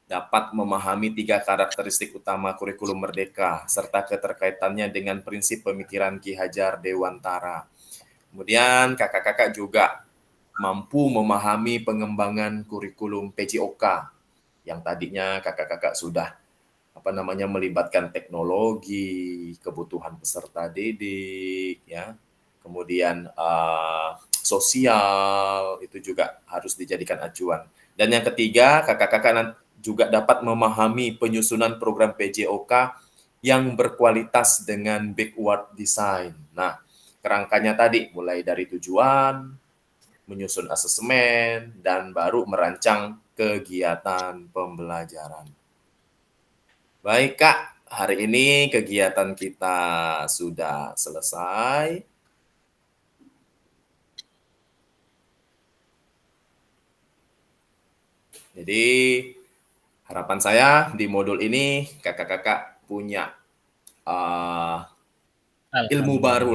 dapat memahami 3 karakteristik utama kurikulum Merdeka serta keterkaitannya dengan prinsip pemikiran Ki Hajar Dewantara. Kemudian kakak-kakak juga mampu memahami pengembangan kurikulum PJOK yang tadinya kakak-kakak sudah melibatkan teknologi, kebutuhan peserta didik, ya. Kemudian sosial itu juga harus dijadikan acuan. Dan yang ketiga, kakak-kakak juga dapat memahami penyusunan program PJOK yang berkualitas dengan backward design. Nah, kerangkanya tadi mulai dari tujuan, menyusun asesmen, dan baru merancang kegiatan pembelajaran. Baik Kak, hari ini kegiatan kita sudah selesai. Jadi harapan saya di modul ini kakak-kakak punya ilmu baru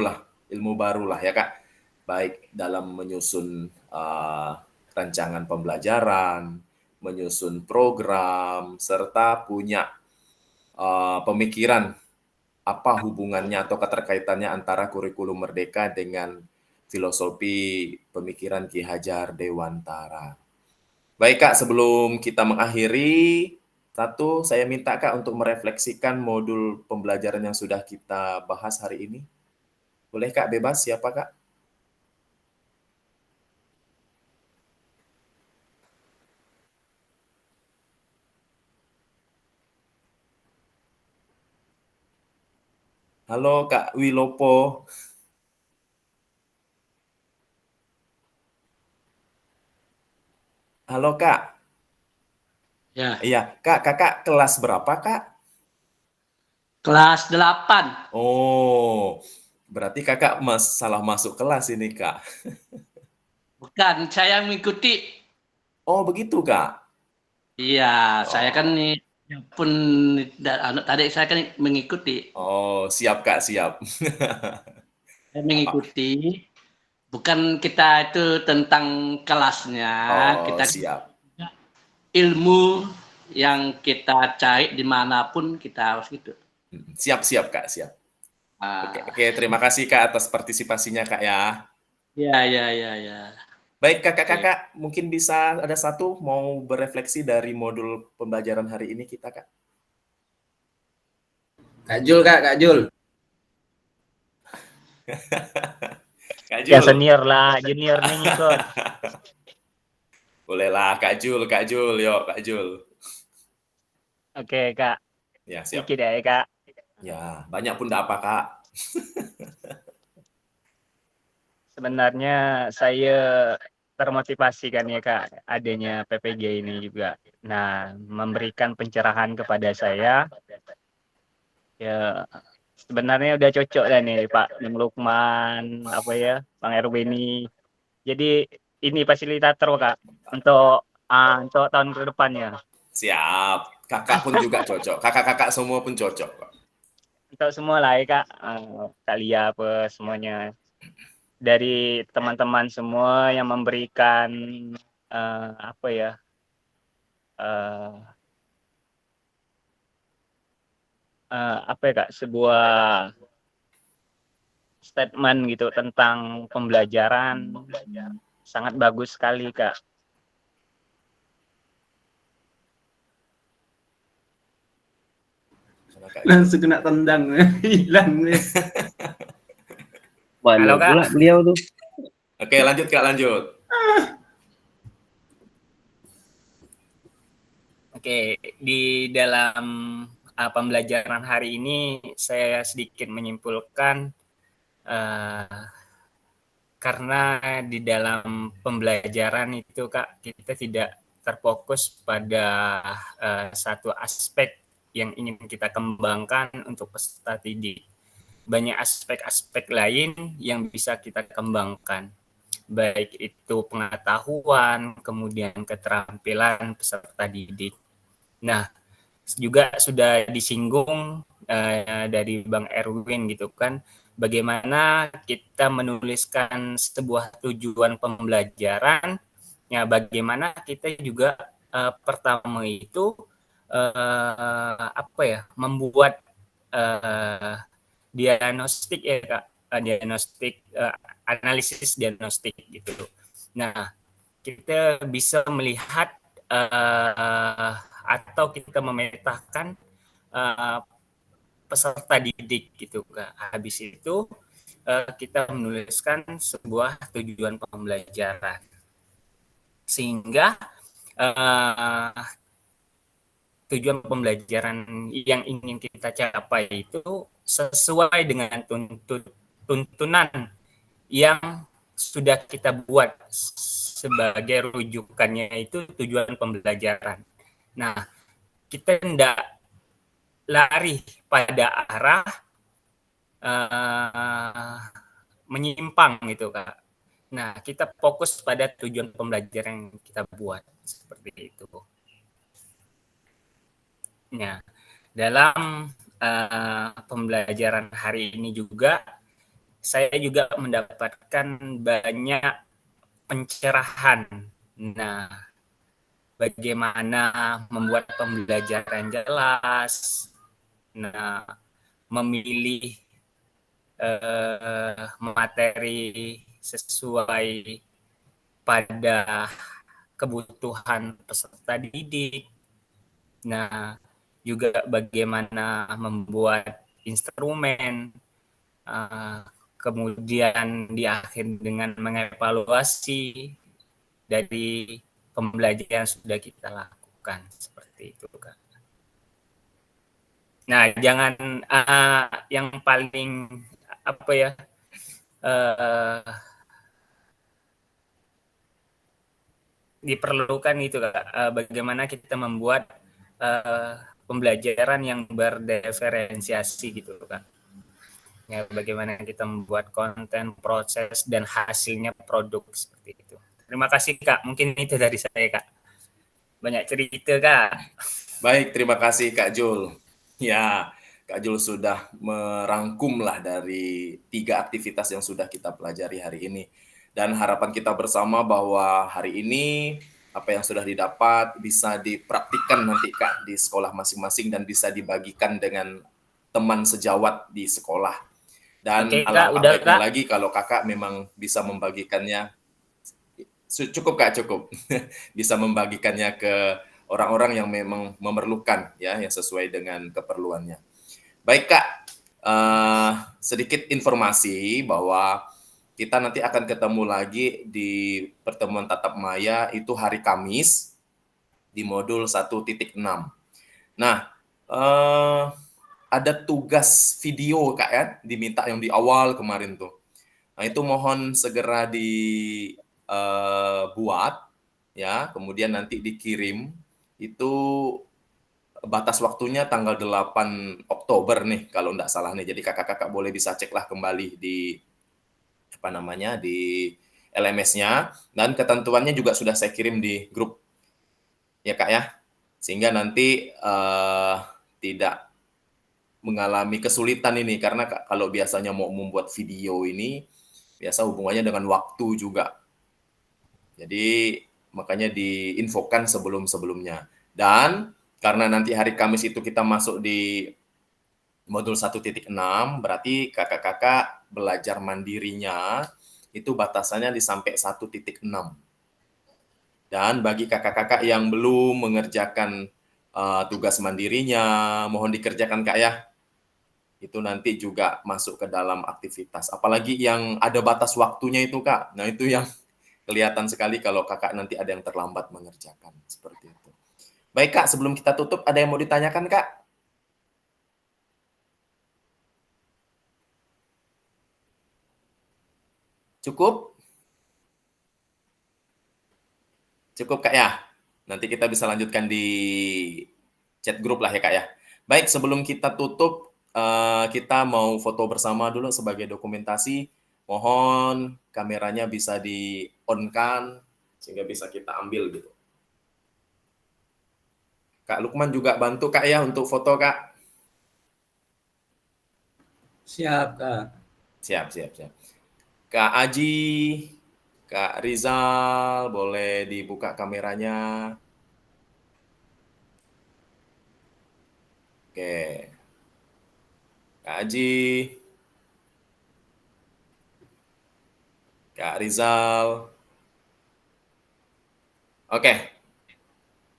lah ya Kak, baik dalam menyusun rancangan pembelajaran, menyusun program, serta punya pemikiran apa hubungannya atau keterkaitannya antara kurikulum Merdeka dengan filosofi pemikiran Ki Hajar Dewantara. Baik Kak, sebelum kita mengakhiri, saya minta Kak untuk merefleksikan modul pembelajaran yang sudah kita bahas hari ini. Boleh Kak, bebas, siapa Kak? Halo Kak Wilopo. Halo Kak. Ya. Iya, Kak, kakak kelas berapa Kak? Kelas 8. Oh, berarti kakak salah masuk kelas ini Kak. Bukan, saya mengikuti. Oh, begitu Kak? Iya, saya kan pun tadi saya kan mengikuti. Oh, siap Kak, siap. Saya mengikuti. bukan kita itu tentang kelasnya, Oh, kita siap. ilmu yang kita cari dimanapun kita harus gitu. Siap, Kak, siap. Ah, Oke, terima kasih Kak atas partisipasinya Kak ya. ya. Baik kakak-kakak, mungkin bisa ada satu mau berefleksi dari modul pembelajaran hari ini kita Kak. Kak Jul, Kak Jul. Kak Ya Jul. senior lah, junior nih ngikut. Bolehlah Kak Jul, yuk Kak Jul. Oke Kak, Ya siap. sedikit ya Kak. Ya, banyak pun enggak apa Kak. Sebenarnya saya termotivasi kan ya Kak, adanya PPG ini juga. Nah, memberikan pencerahan kepada saya. Ya, sebenarnya udah cocok dah nih Pak Bang Lukman, apa ya, Bang Erwini. Jadi ini fasilitator Kak untuk tahun ke depannya. Siap. Kakak pun juga cocok. Kakak-kakak semua pun cocok Kak. Untuk semua lah ya Kak, Kak Lia apa semuanya. Dari teman-teman semua yang memberikan apa ya, apa ya Kak, sebuah statement gitu tentang pembelajaran sangat bagus sekali Kak. Langsung kena tendang, hilang nih. Halo Kak. pula beliau tuh. Oke, lanjut Kak, lanjut. Oke, di dalam pembelajaran hari ini saya sedikit menyimpulkan karena di dalam pembelajaran itu Kak, kita tidak terfokus pada satu aspek yang ingin kita kembangkan untuk peserta didik. Banyak aspek-aspek lain yang bisa kita kembangkan, baik itu pengetahuan, kemudian keterampilan peserta didik. Nah, juga sudah disinggung dari Bang Erwin gitu kan, bagaimana kita menuliskan sebuah tujuan pembelajaran, ya bagaimana kita juga pertama itu apa ya, membuat diagnostik ya Kak, diagnostik, analisis diagnostik gitu. Nah, kita bisa melihat atau kita memetakan peserta didik gitu Kak. Habis itu kita menuliskan sebuah tujuan pembelajaran. Sehingga tujuan pembelajaran yang ingin kita capai itu sesuai dengan tuntunan yang sudah kita buat sebagai rujukannya itu tujuan pembelajaran. Nah, kita tidak lari pada arah menyimpang gitu Kak. Nah, kita fokus pada tujuan pembelajaran yang kita buat seperti itu. Nah, dalam pembelajaran hari ini juga saya juga mendapatkan banyak pencerahan. Nah, bagaimana membuat pembelajaran jelas, nah, memilih materi sesuai pada kebutuhan peserta didik. Nah, juga bagaimana membuat instrumen, kemudian diakhiri dengan mengevaluasi dari pembelajaran yang sudah kita lakukan seperti itu Kak. Nah, jangan yang paling apa ya, diperlukan itu Kak, bagaimana kita membuat pembelajaran yang berdiferensiasi gitu Kak. Ya, bagaimana kita membuat konten, proses, dan hasilnya produk seperti itu. Terima kasih Kak, mungkin itu dari saya Kak. Banyak cerita Kak. Baik, terima kasih Kak Jul. Ya, Kak Jul sudah merangkum lah dari 3 aktivitas yang sudah kita pelajari hari ini. Dan harapan kita bersama bahwa hari ini apa yang sudah didapat bisa dipraktikkan nanti Kak di sekolah masing-masing dan bisa dibagikan dengan teman sejawat di sekolah. Dan Oke, Kak, alangkah udah, baiknya Kak. lagi kalau Kakak memang bisa membagikannya. Cukup Kak, cukup. Bisa membagikannya ke orang-orang yang memang memerlukan ya, yang sesuai dengan keperluannya. Baik Kak, sedikit informasi bahwa kita nanti akan ketemu lagi di pertemuan tatap maya itu hari Kamis di modul 1.6. Nah, ada tugas video Kak ya, diminta yang di awal kemarin tuh. Nah, itu mohon segera dibuat ya, kemudian nanti dikirim. Itu batas waktunya tanggal 8 Oktober nih kalau enggak salah nih. Jadi kakak-kakak boleh bisa ceklah kembali di di LMS-nya, dan ketentuannya juga sudah saya kirim di grup ya Kak ya, sehingga nanti tidak mengalami kesulitan ini, karena kalau biasanya mau membuat video ini biasa hubungannya dengan waktu juga, jadi makanya diinfokan sebelum-sebelumnya. Dan karena nanti hari Kamis itu kita masuk di modul 1.6, berarti kakak-kakak belajar mandirinya itu batasannya di sampai 1.6. Dan bagi kakak-kakak yang belum mengerjakan tugas mandirinya, mohon dikerjakan Kak ya. Itu nanti juga masuk ke dalam aktivitas. Apalagi yang ada batas waktunya itu Kak. Nah itu yang kelihatan sekali kalau kakak nanti ada yang terlambat mengerjakan. Seperti itu. Baik Kak, sebelum kita tutup, ada yang mau ditanyakan Kak? Cukup? Cukup Kak ya? Nanti kita bisa lanjutkan di chat grup lah ya Kak ya. Baik, sebelum kita tutup, kita mau foto bersama dulu sebagai dokumentasi. Mohon kameranya bisa di-on-kan, sehingga bisa kita ambil gitu. Kak Lukman juga bantu Kak ya untuk foto Kak. Siap Kak. Siap. Kak Aji, Kak Rizal, boleh dibuka kameranya. Oke. Kak Aji. Kak Rizal. Oke.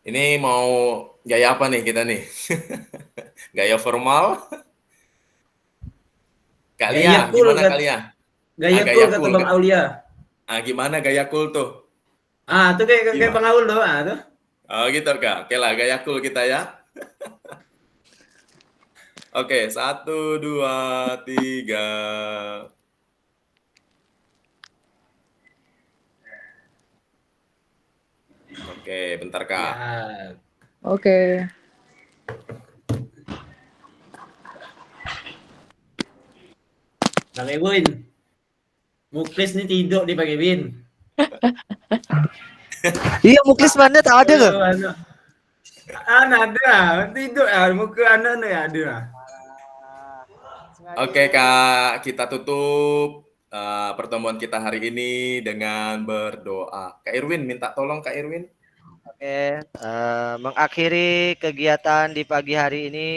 Ini mau gaya apa nih kita nih? Gaya formal? Kak Lia, gimana Kak Lia? Gaya cool kata Bang Aulia. Gimana gaya cool tuh? Tuh kayak Bang Aul tuh. Tuh. Oh gitu Kak. Oke lah, gaya cool kita ya. Oke, 1, 2, 3. Oke, bentar Kak. Ya. Oke. Bang Ewin. Muklis nih tidur di Bang Ewin. Iya, Muklis mana tak ada ke? Ada. Tidur muka anak nih ada. Oke Kak, kita tutup pertemuan kita hari ini dengan berdoa. Kak Irwin, minta tolong Kak Irwin. Oke, mengakhiri kegiatan di pagi hari ini,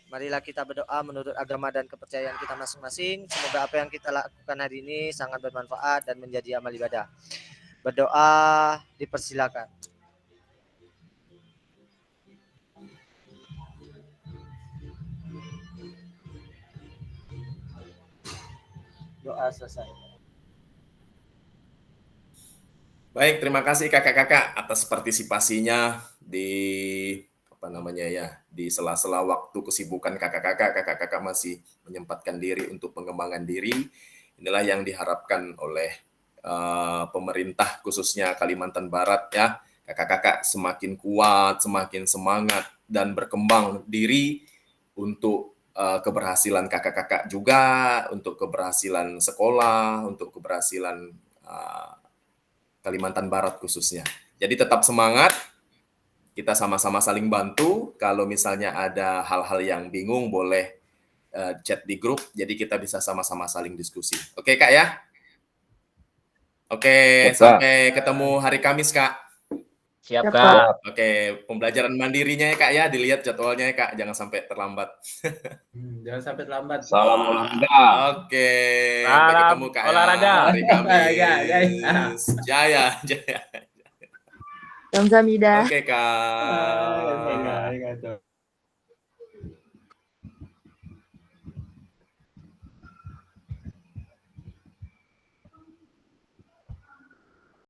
marilah kita berdoa menurut agama dan kepercayaan kita masing-masing. Semoga apa yang kita lakukan hari ini sangat bermanfaat dan menjadi amal ibadah. Berdoa dipersilakan. Doa selesai. Baik, terima kasih kakak-kakak atas partisipasinya di di sela-sela waktu kesibukan kakak-kakak masih menyempatkan diri untuk pengembangan diri. Inilah yang diharapkan oleh pemerintah khususnya Kalimantan Barat ya. Kakak-kakak semakin kuat, semakin semangat dan berkembang diri untuk keberhasilan kakak-kakak juga, untuk keberhasilan sekolah, untuk keberhasilan Kalimantan Barat khususnya. Jadi tetap semangat, kita sama-sama saling bantu. Kalau misalnya ada hal-hal yang bingung, boleh chat di grup, jadi kita bisa sama-sama saling diskusi. Oke Kak ya? Oke, Siap, Kak. sampai ketemu hari Kamis, Kak. Siap, Siap, Kak. Siap. Oke, pembelajaran mandirinya ya, Kak ya, dilihat jadwalnya ya, Kak, jangan sampai terlambat. Jangan sampai terlambat. Salam olahraga. Oke, sampai Salam ketemu Kak ya, olahraga. hari Olahraga, guys. Kamis. Jaya, jaya. Kamsahamnida. Oke, Kak. Arigato.